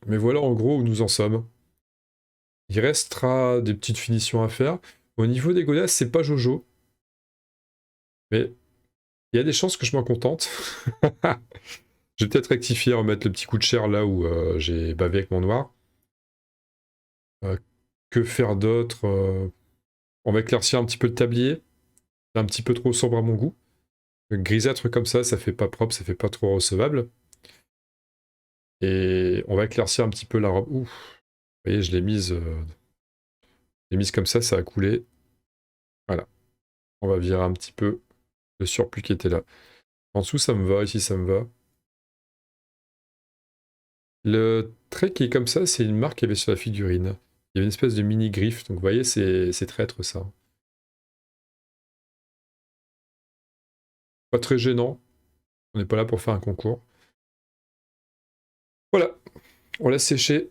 Mais voilà en gros où nous en sommes. Il restera des petites finitions à faire. Au niveau des godasses, c'est pas Jojo. Mais il y a des chances que je m'en contente. Je vais peut-être rectifier, remettre le petit coup de chair là où j'ai bavé avec mon noir. Que faire d'autre On va éclaircir un petit peu le tablier. C'est un petit peu trop sombre à mon goût. Grisâtre comme ça fait pas propre, ça fait pas trop recevable. Et on va éclaircir un petit peu la robe. Ouf, vous voyez, je l'ai mise comme ça a coulé. Voilà. On va virer un petit peu le surplus qui était là. En dessous, ça me va, ici, ça me va. Le trait qui est comme ça, c'est une marque qu'il y avait sur la figurine. Il y avait une espèce de mini griffe, donc vous voyez, c'est traître ça. Pas très gênant. On n'est pas là pour faire un concours. Voilà, on laisse sécher.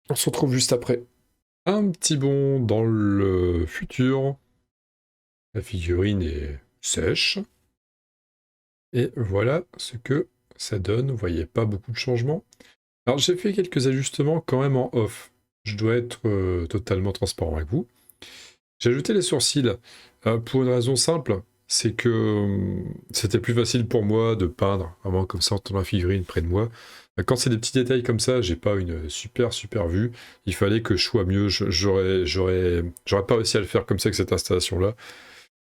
On se retrouve juste après. Un petit bond dans le futur. La figurine est sèche. Et voilà ce que ça donne. Vous voyez, pas beaucoup de changements. Alors j'ai fait quelques ajustements quand même en off. Je dois être totalement transparent avec vous. J'ai ajouté les sourcils pour une raison simple. C'est que c'était plus facile pour moi de peindre, vraiment comme ça en tenant la figurine près de moi. Quand c'est des petits détails comme ça, j'ai pas une super vue. Il fallait que je sois mieux. J'aurais pas réussi à le faire comme ça avec cette installation-là.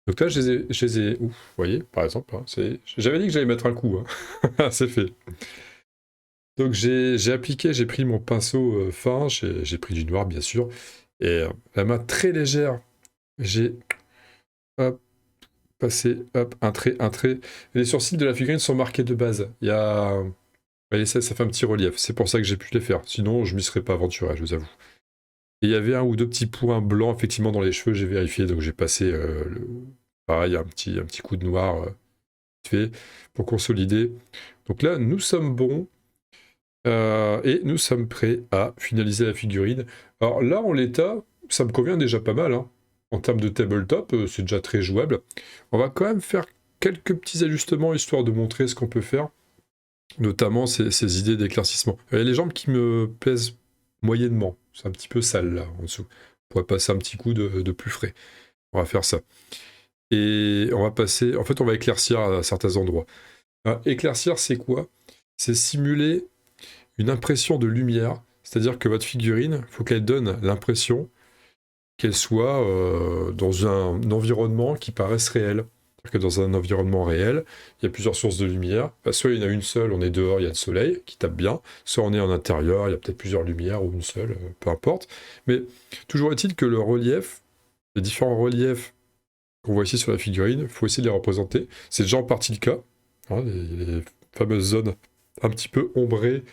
Donc là, ouf, vous voyez, par exemple, hein, j'avais dit que j'allais mettre un coup. Hein. C'est fait. Donc j'ai appliqué, j'ai pris mon pinceau fin, j'ai pris du noir bien sûr, et la main très légère, j'ai hop, passé, hop, un trait, un trait. Et les sourcils de la figurine sont marqués de base. Il y a... Allez, ça fait un petit relief, c'est pour ça que j'ai pu les faire. Sinon, je m'y serais pas aventuré, je vous avoue. Et il y avait un ou deux petits points blancs, effectivement, dans les cheveux, j'ai vérifié, donc j'ai passé, pareil, un petit coup de noir fait pour consolider. Donc là, nous sommes bons. Et nous sommes prêts à finaliser la figurine. Alors là, en l'état, ça me convient déjà pas mal. Hein. En termes de tabletop, c'est déjà très jouable. On va quand même faire quelques petits ajustements histoire de montrer ce qu'on peut faire, notamment ces idées d'éclaircissement. Il y a les jambes qui me plaisent moyennement. C'est un petit peu sale là en dessous. On pourrait passer un petit coup de plus frais. On va faire ça. Et on va passer. En fait, on va éclaircir à certains endroits. Éclaircir, c'est quoi? C'est simuler une impression de lumière, c'est-à-dire que votre figurine, il faut qu'elle donne l'impression qu'elle soit dans un environnement qui paraisse réel. C'est-à-dire que dans un environnement réel, il y a plusieurs sources de lumière. Soit il y en a une seule, on est dehors, il y a le soleil qui tape bien, soit on est en intérieur, il y a peut-être plusieurs lumières ou une seule, peu importe. Mais toujours est-il que le relief, les différents reliefs qu'on voit ici sur la figurine, il faut essayer de les représenter. C'est déjà en partie le cas, hein, les fameuses zones un petit peu ombrées.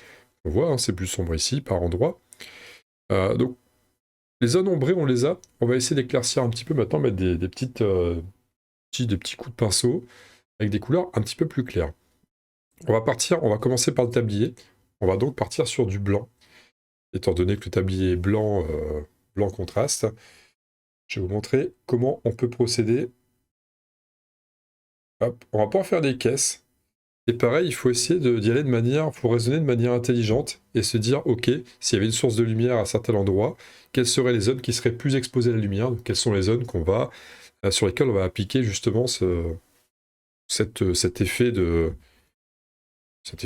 On voit, hein, c'est plus sombre ici, par endroits. Donc, les zones ombrées, on les a. On va essayer d'éclaircir un petit peu maintenant, mettre des petits coups de pinceau avec des couleurs un petit peu plus claires. On va commencer par le tablier. On va donc partir sur du blanc. Étant donné que le tablier est blanc, blanc contraste, je vais vous montrer comment on peut procéder. Hop, on va pas en faire des caisses. Et pareil, il faut essayer d'y aller de manière, faut raisonner de manière intelligente et se dire, ok, s'il y avait une source de lumière à un certain endroit, quelles seraient les zones qui seraient plus exposées à la lumière, donc quelles sont les zones sur lesquelles on va appliquer justement cet effet de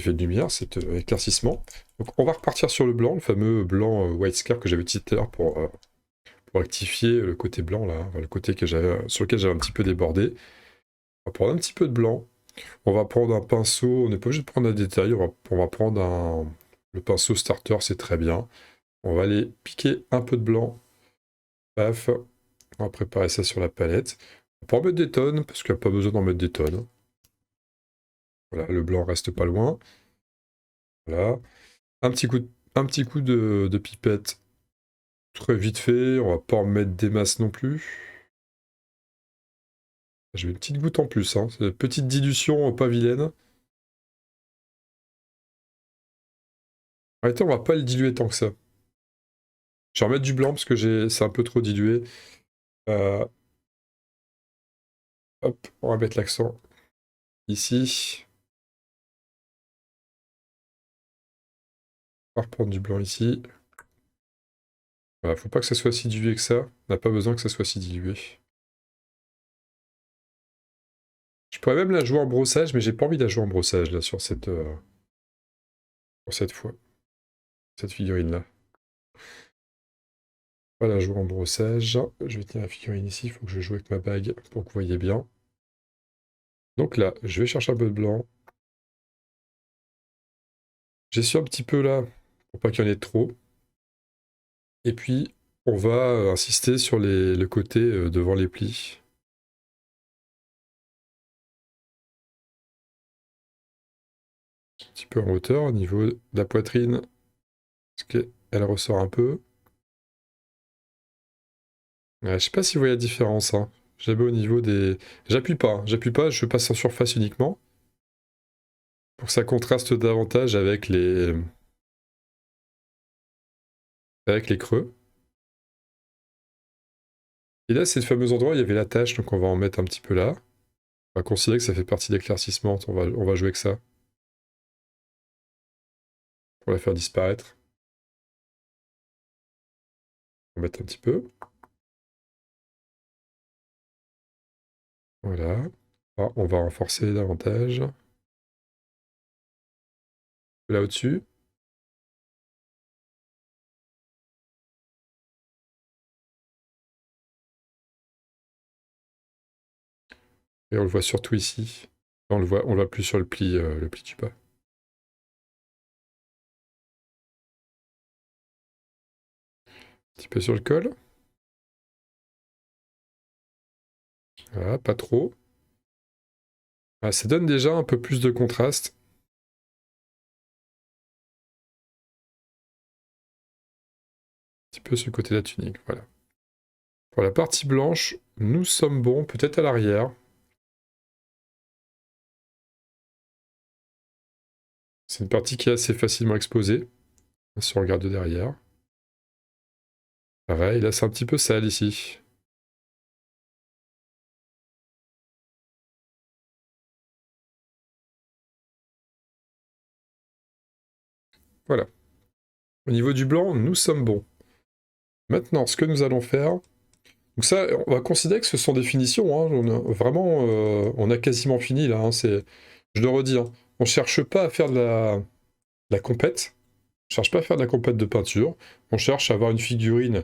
lumière, cet éclaircissement. Donc on va repartir sur le blanc, le fameux blanc white scare que j'avais utilisé tout à l'heure pour rectifier le côté blanc là, le côté sur lequel j'avais un petit peu débordé. On va prendre un petit peu de blanc. On va prendre un pinceau, on n'est pas obligé de prendre un détail, on va prendre le pinceau starter, c'est très bien. On va aller piquer un peu de blanc. Paf. On va préparer ça sur la palette. On va pas en mettre des tonnes, parce qu'il n'y a pas besoin d'en mettre des tonnes. Voilà, le blanc reste pas loin. Voilà. Un petit coup de pipette. Très vite fait, on va pas en mettre des masses non plus. J'ai une petite goutte en plus, hein. C'est une petite dilution pas vilaine. En réalité, on va pas le diluer tant que ça. Je vais remettre du blanc parce que c'est un peu trop dilué. Hop, on va mettre l'accent ici. On va reprendre du blanc ici. Voilà, faut pas que ça soit si dilué que ça. On n'a pas besoin que ça soit si dilué. Je pourrais même la jouer en brossage, mais j'ai pas envie de la jouer en brossage là sur cette fois. Cette figurine-là. On va la jouer en brossage. Je vais tenir la figurine ici, il faut que je joue avec ma bague pour que vous voyez bien. Donc là, je vais chercher un peu de blanc. J'essuie un petit peu là, pour pas qu'il y en ait trop. Et puis, on va insister sur le côté devant les plis. Un petit peu en hauteur, au niveau de la poitrine. Parce qu'elle ressort un peu. Ouais, je sais pas si vous voyez la différence. Hein. J'avais au niveau des... J'appuie pas, je passe en surface uniquement. Pour que ça contraste davantage avec les creux. Et là, c'est le fameux endroit où il y avait la tache, donc on va en mettre un petit peu là. On va considérer que ça fait partie de l'éclaircissement, on va jouer avec ça. Pour la faire disparaître. On va mettre un petit peu. Voilà. Ah, on va renforcer davantage. Là au-dessus. Et on le voit surtout ici. On le voit plus sur le pli du bas. Un petit peu sur le col. Voilà, pas trop. Ah, ça donne déjà un peu plus de contraste. Un petit peu sur le côté de la tunique, voilà. Pour la partie blanche, nous sommes bons, peut-être à l'arrière. C'est une partie qui est assez facilement exposée. Si on regarde de derrière. Pareil, là c'est un petit peu sale ici. Voilà. Au niveau du blanc, nous sommes bons. Maintenant, ce que nous allons faire... Donc ça, on va considérer que ce sont des finitions. Hein. On a quasiment fini là. Hein. Je le redis, hein. On ne cherche pas à faire de la compète. On cherche pas à faire de la compète de peinture. On cherche à avoir une figurine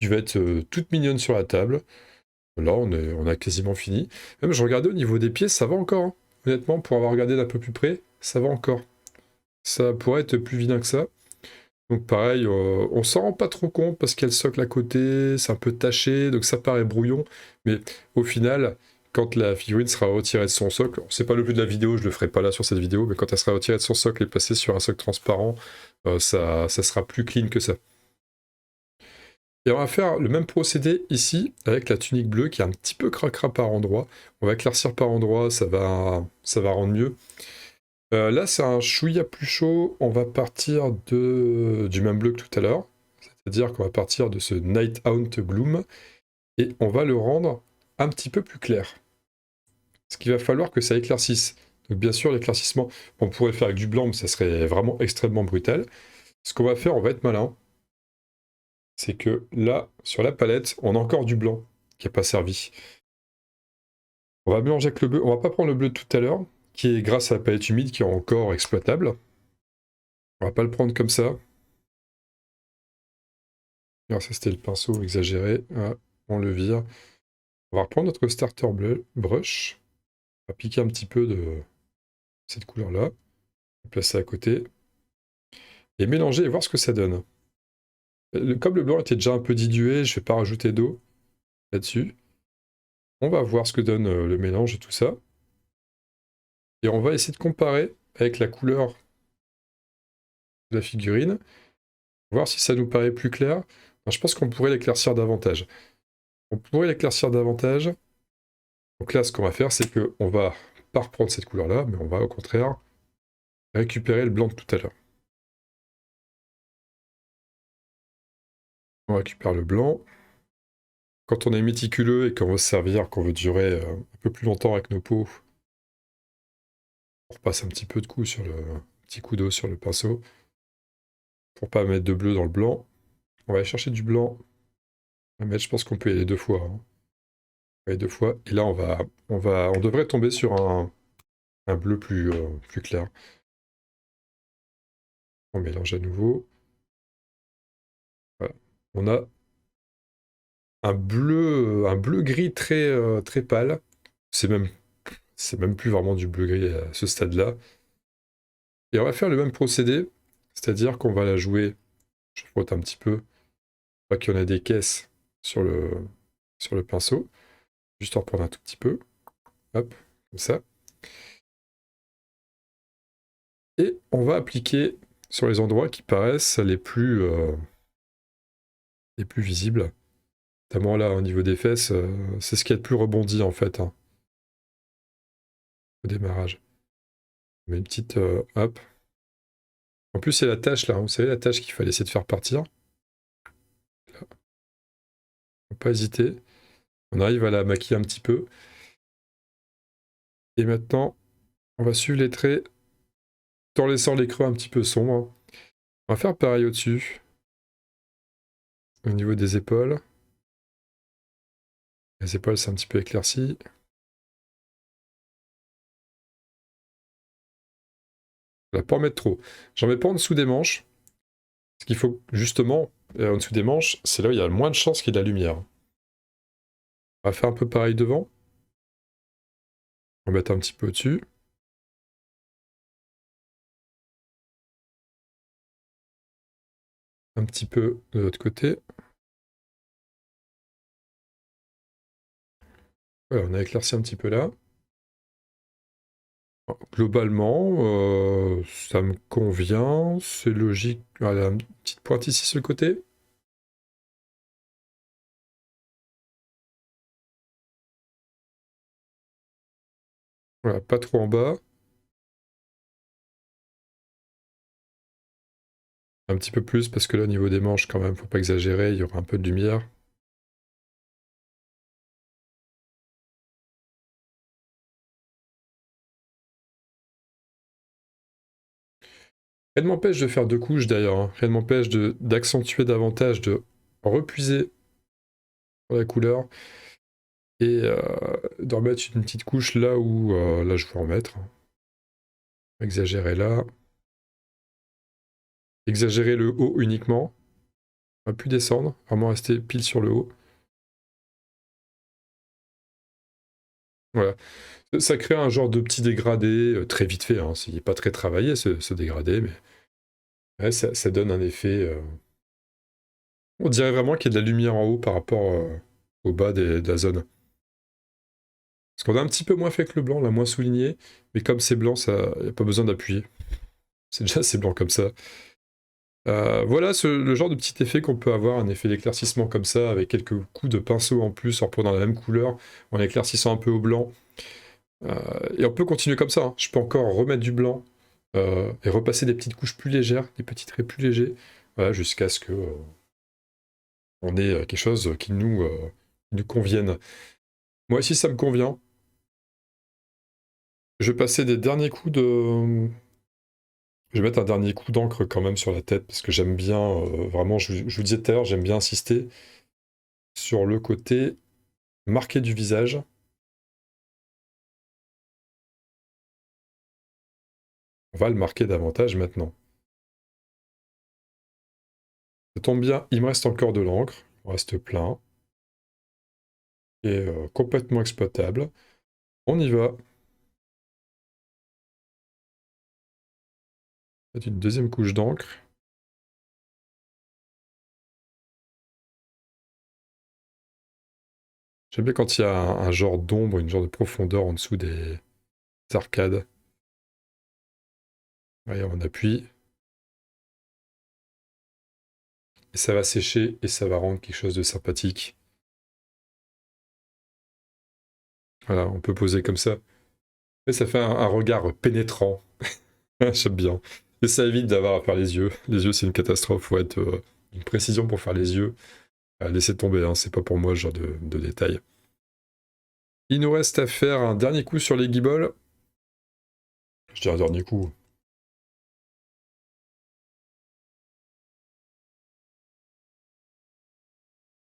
qui va être toute mignonne sur la table. Là, on a quasiment fini. Même, je regardais au niveau des pieds, ça va encore. Hein. Honnêtement, pour avoir regardé d'un peu plus près, ça va encore. Ça pourrait être plus vilain que ça. Donc pareil, on s'en rend pas trop compte parce qu'il y a le socle à côté, c'est un peu taché, donc ça paraît brouillon. Mais au final, quand la figurine sera retirée de son socle, c'est pas le but de la vidéo, je le ferai pas là sur cette vidéo, mais quand elle sera retirée de son socle et passée sur un socle transparent, ça sera plus clean que ça. Et on va faire le même procédé ici avec la tunique bleue qui est un petit peu cracra par endroit. On va éclaircir par endroit, ça va rendre mieux. Là, c'est un chouïa plus chaud. On va partir du même bleu que tout à l'heure. C'est-à-dire qu'on va partir de ce Night Out Gloom et on va le rendre un petit peu plus clair. Ce qu'il va falloir que ça éclaircisse Donc bien sûr, l'éclaircissement, on pourrait faire avec du blanc, mais ça serait vraiment extrêmement brutal. Ce qu'on va faire, on va être malin, c'est que là, sur la palette, on a encore du blanc qui n'a pas servi. On va mélanger avec le bleu. On va pas prendre le bleu de tout à l'heure, qui est grâce à la palette humide, qui est encore exploitable. On va pas le prendre comme ça. Alors ça, c'était le pinceau exagéré. Ah, on le vire. On va reprendre notre starter bleu, brush. On va piquer un petit peu de cette couleur-là. On va placer à côté. Et mélanger et voir ce que ça donne. Comme le blanc était déjà un peu dilué, je ne vais pas rajouter d'eau là-dessus. On va voir ce que donne le mélange et tout ça. Et on va essayer de comparer avec la couleur de la figurine. Voir si ça nous paraît plus clair. Alors, je pense qu'on pourrait l'éclaircir davantage. On pourrait l'éclaircir davantage. Donc là, ce qu'on va faire, c'est qu'on va pas reprendre cette couleur-là, mais on va au contraire récupérer le blanc de tout à l'heure. On récupère le blanc. Quand on est méticuleux et qu'on veut se servir, qu'on veut durer un peu plus longtemps avec nos peaux, on repasse un petit peu de coup sur le petit coup d'eau sur le pinceau pour pas mettre de bleu dans le blanc. On va aller chercher du blanc. On va mettre, je pense qu'on peut y aller 2 fois. Hein. On va aller 2 fois. Et là, on devrait tomber sur un bleu plus clair. On mélange à nouveau. Voilà. On a un bleu gris très pâle. C'est même plus vraiment du bleu gris à ce stade-là. Et on va faire le même procédé, c'est-à-dire qu'on va la jouer. Je frotte un petit peu. On voit qu'il y en a des caisses sur le pinceau. Juste en prendre un tout petit peu. Hop, comme ça. Et on va appliquer sur les endroits qui paraissent les plus visibles. Notamment là, au niveau des fesses, c'est ce qui est le plus rebondi en fait, hein, au démarrage. On met une petite... hop. En plus, c'est la tâche là, hein. Vous savez, la tâche qu'il fallait essayer de faire partir. Faut pas hésiter. On arrive à la maquiller un petit peu. Et maintenant, on va suivre les traits tout en laissant les creux un petit peu sombres. On va faire pareil au-dessus. Au niveau des épaules. Les épaules, c'est un petit peu éclairci. On va pas en mettre trop. J'en mets pas en dessous des manches. Ce qu'il faut justement, en dessous des manches, c'est là où il y a le moins de chances qu'il y ait de la lumière. On va faire un peu pareil devant. On va mettre un petit peu au-dessus. Un petit peu de l'autre côté. Voilà, on a éclairci un petit peu là. Globalement, ça me convient, c'est logique. Voilà, une petite pointe ici sur le côté. Voilà, pas trop en bas. Un petit peu plus, parce que là, au niveau des manches, quand même, faut pas exagérer, il y aura un peu de lumière. Rien ne m'empêche de faire 2 couches d'ailleurs, hein. Rien ne m'empêche d'accentuer davantage, de repuiser la couleur et de remettre une petite couche là où là je veux en mettre. Exagérer là. Exagérer le haut uniquement. On va plus descendre, vraiment rester pile sur le haut. Voilà. Ça crée un genre de petit dégradé très vite fait, hein. C'est pas très travaillé ce dégradé, mais ouais, ça donne un effet. On dirait vraiment qu'il y a de la lumière en haut par rapport au bas de la zone. Parce qu'on a un petit peu moins fait que le blanc, on l'a moins souligné, mais comme c'est blanc, il n'y a pas besoin d'appuyer. C'est déjà assez blanc comme ça. Voilà le genre de petit effet qu'on peut avoir, un effet d'éclaircissement comme ça, avec quelques coups de pinceau en plus, en reprenant la même couleur, en éclaircissant un peu au blanc. Et on peut continuer comme ça, hein. Je peux encore remettre du blanc et repasser des petites couches plus légères, des petits traits plus légers, voilà, jusqu'à ce que on ait quelque chose qui nous convienne. Moi aussi, ça me convient. Je vais passer des derniers coups de... Je vais mettre un dernier coup d'encre quand même sur la tête, parce que j'aime bien, vraiment, je vous disais tout à l'heure, j'aime bien insister sur le côté marqué du visage. On va le marquer davantage maintenant. Ça tombe bien, il me reste encore de l'encre, il me reste plein. Et complètement exploitable. On y va. Mettre une deuxième couche d'encre. J'aime bien quand il y a un genre d'ombre, une genre de profondeur en dessous des arcades. Voyez, on appuie. Et ça va sécher et ça va rendre quelque chose de sympathique. Voilà, on peut poser comme ça. Et ça fait un regard pénétrant. J'aime bien. Et ça évite d'avoir à faire les yeux. Les yeux, c'est une catastrophe. Faut être une précision pour faire les yeux. Laissez tomber, hein, c'est pas pour moi ce genre de détails. Il nous reste à faire un dernier coup sur les guibolles. Je dis un dernier coup.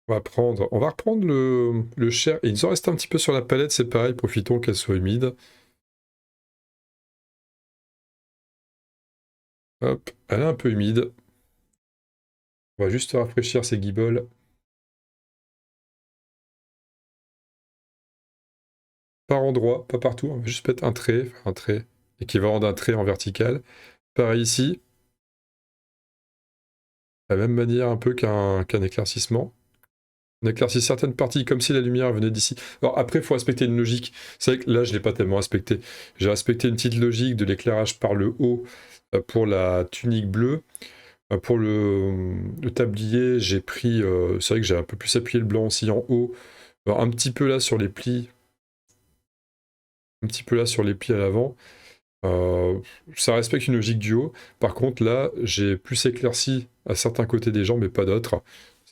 On va reprendre le chair. Et il nous en reste un petit peu sur la palette, c'est pareil, profitons qu'elle soit humide. Hop, elle est un peu humide. On va juste rafraîchir ces guibolles. Par endroit, pas partout, on va juste mettre un trait équivalent d'un trait en vertical. Pareil ici. De la même manière un peu qu'un éclaircissement. On éclaircit certaines parties comme si la lumière venait d'ici. Alors après, il faut respecter une logique. C'est vrai que là, je ne l'ai pas tellement respecté. J'ai respecté une petite logique de l'éclairage par le haut pour la tunique bleue. Pour le tablier, j'ai pris... c'est vrai que j'ai un peu plus appuyé le blanc aussi en haut. Alors, un petit peu là sur les plis. Un petit peu là sur les plis à l'avant. Ça respecte une logique du haut. Par contre, là, j'ai plus éclairci à certains côtés des jambes, mais pas d'autres.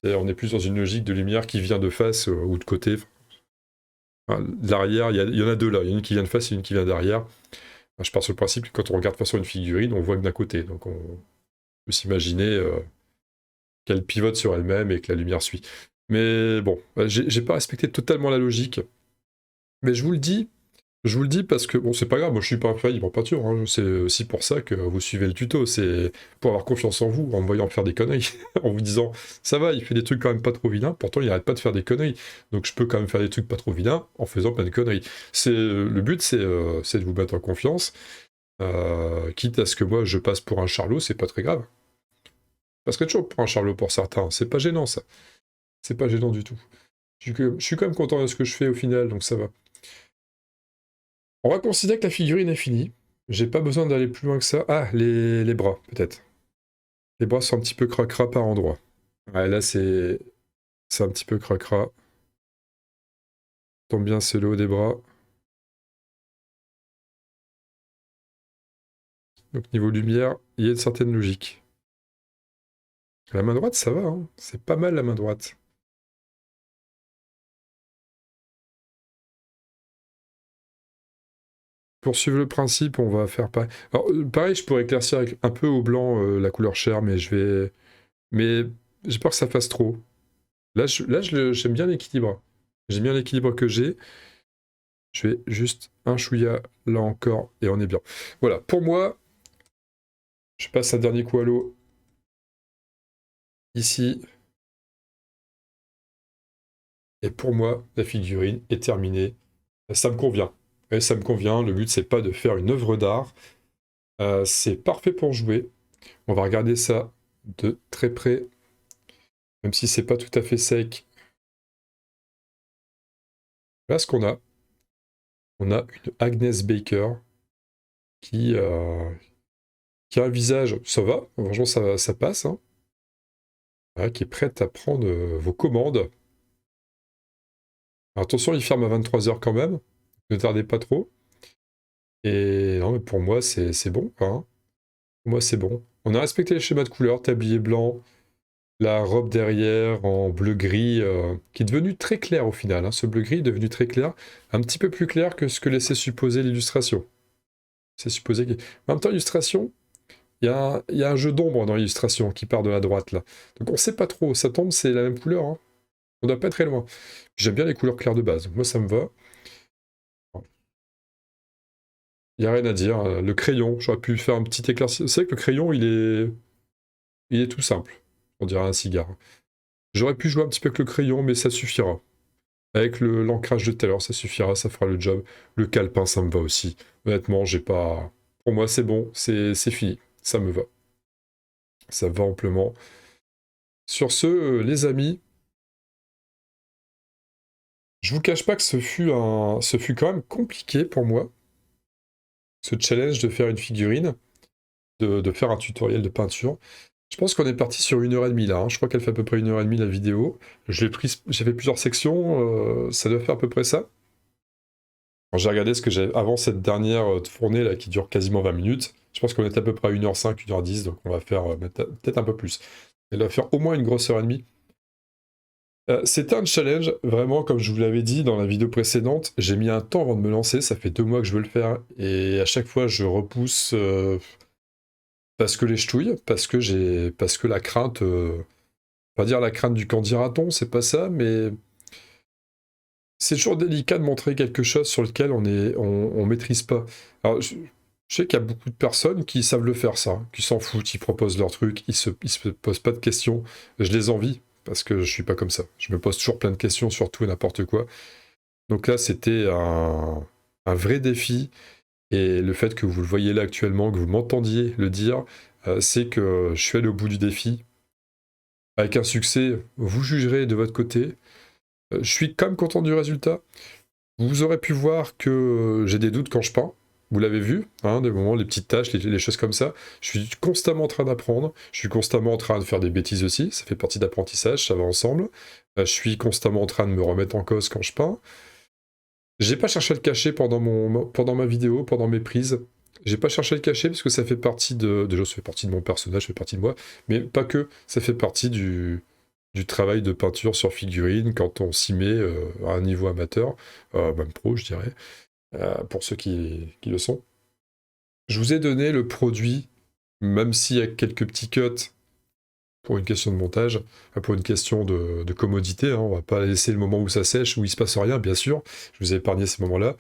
On est plus dans une logique de lumière qui vient de face ou de côté. Enfin, l'arrière, il y en a deux là. Il y en a une qui vient de face et une qui vient d'arrière. Je pars sur le principe que quand on regarde façon une figurine, on voit que d'un côté. Donc on peut s'imaginer qu'elle pivote sur elle-même et que la lumière suit. Mais bon, j'ai pas respecté totalement la logique. Mais je vous le dis parce que, bon, c'est pas grave, moi je suis pas infaillible en peinture, hein. C'est aussi pour ça que vous suivez le tuto, c'est pour avoir confiance en vous, en me voyant faire des conneries, en vous disant, ça va, il fait des trucs quand même pas trop vilains, pourtant il arrête pas de faire des conneries, donc je peux quand même faire des trucs pas trop vilains en faisant plein de conneries. Le but, c'est de vous mettre en confiance, quitte à ce que moi je passe pour un charlot, c'est pas très grave. Je passerai toujours pour un charlot pour certains, c'est pas gênant ça, c'est pas gênant du tout. Je suis quand même content de ce que je fais au final, donc ça va. On va considérer que la figurine est finie. J'ai pas besoin d'aller plus loin que ça. Ah, les bras, peut-être. Les bras sont un petit peu cracra par endroit. Ouais, là, c'est un petit peu cracra. Tombe bien, c'est le haut des bras. Donc, niveau lumière, il y a une certaine logique. La main droite, ça va, hein. C'est pas mal la main droite. Pour suivre le principe, on va faire pareil. Alors, pareil, je pourrais éclaircir avec un peu au blanc la couleur chair, mais je vais... Mais j'ai peur que ça fasse trop. Là, j'aime bien l'équilibre. J'aime bien l'équilibre que j'ai. Je vais juste un chouïa là encore et on est bien. Voilà, pour moi, je passe un dernier coup à l'eau ici. Et pour moi, la figurine est terminée. Ça me convient. Et ça me convient. Le but, c'est pas de faire une œuvre d'art. C'est parfait pour jouer. On va regarder ça de très près. Même si c'est pas tout à fait sec. Là, ce qu'on a, on a une Agnes Baker qui a un visage, ça va, franchement ça passe, hein. Voilà, qui est prête à prendre vos commandes. Alors, attention, il ferme à 23h quand même, ne tardez pas trop. Et non, mais pour moi c'est bon, hein. Pour moi c'est bon. On a respecté les schémas de couleurs, tablier blanc, la robe derrière en bleu-gris, qui est devenu très clair au final, hein. Ce bleu-gris est devenu très clair, un petit peu plus clair que ce que laissait supposer l'illustration. C'est supposé que... En même temps, illustration, il y a un jeu d'ombre dans l'illustration qui part de la droite, là. Donc on sait pas trop. Ça tombe, c'est la même couleur, hein. On doit pas être très loin. J'aime bien les couleurs claires de base. Moi, ça me va. Il n'y a rien à dire. Le crayon, j'aurais pu faire un petit éclairci. C'est vrai que le crayon, il est tout simple. On dirait un cigare. J'aurais pu jouer un petit peu avec le crayon, mais ça suffira. Avec l'ancrage de tout à l'heure, ça suffira, ça fera le job. Le calepin, ça me va aussi. Honnêtement, j'ai pas... Pour moi, c'est bon, c'est fini. Ça me va. Ça va amplement. Sur ce, les amis, je vous cache pas que ce fut quand même compliqué pour moi, ce challenge de faire une figurine, de faire un tutoriel de peinture. Je pense qu'on est parti sur 1h30 là, hein. Je crois qu'elle fait à peu près 1h30 la vidéo. J'ai fait plusieurs sections, ça doit faire à peu près ça. J'ai regardé ce que j'avais avant cette dernière fournée là qui dure quasiment 20 minutes. Je pense qu'on est à peu près à 1h05, 1h10, donc on va faire peut-être un peu plus. Elle va faire au moins une grosse heure et demie. C'était un challenge, vraiment, comme je vous l'avais dit dans la vidéo précédente, j'ai mis un temps avant de me lancer, ça fait 2 mois que je veux le faire, et à chaque fois je repousse parce que les ch'touilles, parce que la crainte, pas dire la crainte du quand dira-t-on, c'est pas ça, mais c'est toujours délicat de montrer quelque chose sur lequel on maîtrise pas. Alors, je sais qu'il y a beaucoup de personnes qui savent le faire ça, qui s'en foutent, ils proposent leur truc, ils se posent pas de questions. Je les envie, parce que je suis pas comme ça. Je me pose toujours plein de questions sur tout et n'importe quoi. Donc là, c'était un vrai défi, et le fait que vous le voyez là actuellement, que vous m'entendiez le dire, c'est que je suis allé au bout du défi. Avec un succès, vous jugerez de votre côté. Je suis quand même content du résultat. Vous aurez pu voir que j'ai des doutes quand je peins. Vous l'avez vu, hein, des moments, les petites tâches, les choses comme ça. Je suis constamment en train d'apprendre. Je suis constamment en train de faire des bêtises aussi. Ça fait partie d'apprentissage, ça va ensemble. Je suis constamment en train de me remettre en cause quand je peins. J'ai pas cherché à le cacher pendant ma vidéo, pendant mes prises. J'ai pas cherché à le cacher parce que ça fait partie déjà, ça fait partie de mon personnage, ça fait partie de moi. Mais pas que, ça fait partie du travail de peinture sur figurine quand on s'y met à un niveau amateur, même pro, je dirais, pour ceux qui le sont. Je vous ai donné le produit, même s'il y a quelques petits cuts pour une question de montage, pour une question de commodité, hein, on va pas laisser le moment où ça sèche, où il se passe rien, bien sûr, je vous ai épargné ces moments-là,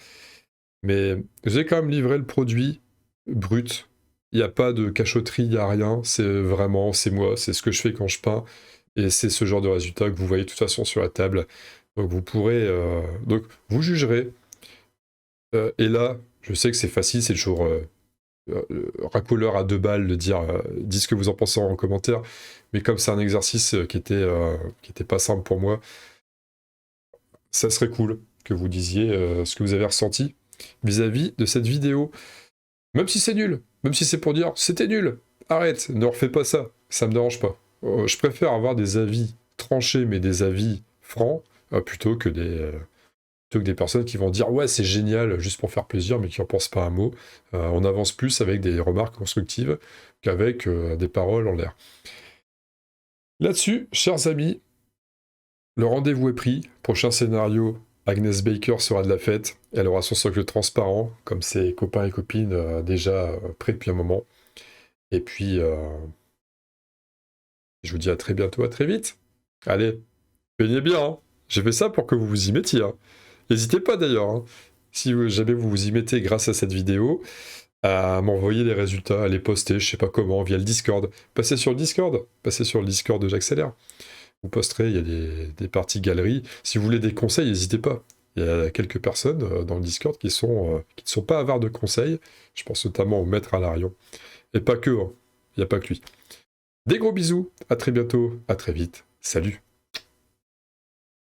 mais j'ai quand même livré le produit brut. Il n'y a pas de cachotterie, il n'y a rien, c'est vraiment, c'est moi, c'est ce que je fais quand je peins, et c'est ce genre de résultat que vous voyez de toute façon sur la table. Donc vous pourrez... donc vous jugerez. Et là, je sais que c'est facile, c'est toujours racoleur à 2 balles de dire dis ce que vous en pensez en commentaire, mais comme c'est un exercice qui était pas simple pour moi, ça serait cool que vous disiez ce que vous avez ressenti vis-à-vis de cette vidéo. Même si c'est nul, même si c'est pour dire c'était nul, arrête, ne refais pas ça, ça me dérange pas. Je préfère avoir des avis tranchés, mais des avis francs, plutôt que des personnes qui vont dire ouais c'est génial juste pour faire plaisir, mais qui en pensent pas un mot. On avance plus avec des remarques constructives qu'avec des paroles en l'air. Là-dessus, chers amis, le rendez-vous est pris. Prochain scénario, Agnès Baker sera de la fête. Elle aura son socle transparent, comme ses copains et copines déjà prêts depuis un moment. Et puis, je vous dis à très bientôt, à très vite. Allez, peignez bien, hein. J'ai fait ça pour que vous vous y mettiez, hein. N'hésitez pas d'ailleurs, hein, si jamais vous vous y mettez grâce à cette vidéo, à m'envoyer les résultats, à les poster, je sais pas comment, via le Discord. Passez sur le Discord de J'accélère. Vous posterez, il y a des parties galeries. Si vous voulez des conseils, n'hésitez pas. Il y a quelques personnes dans le Discord qui ne sont pas avares de conseils. Je pense notamment au maître Alarion. Et pas que, hein. Il n'y a pas que lui. Des gros bisous, à très bientôt, à très vite. Salut.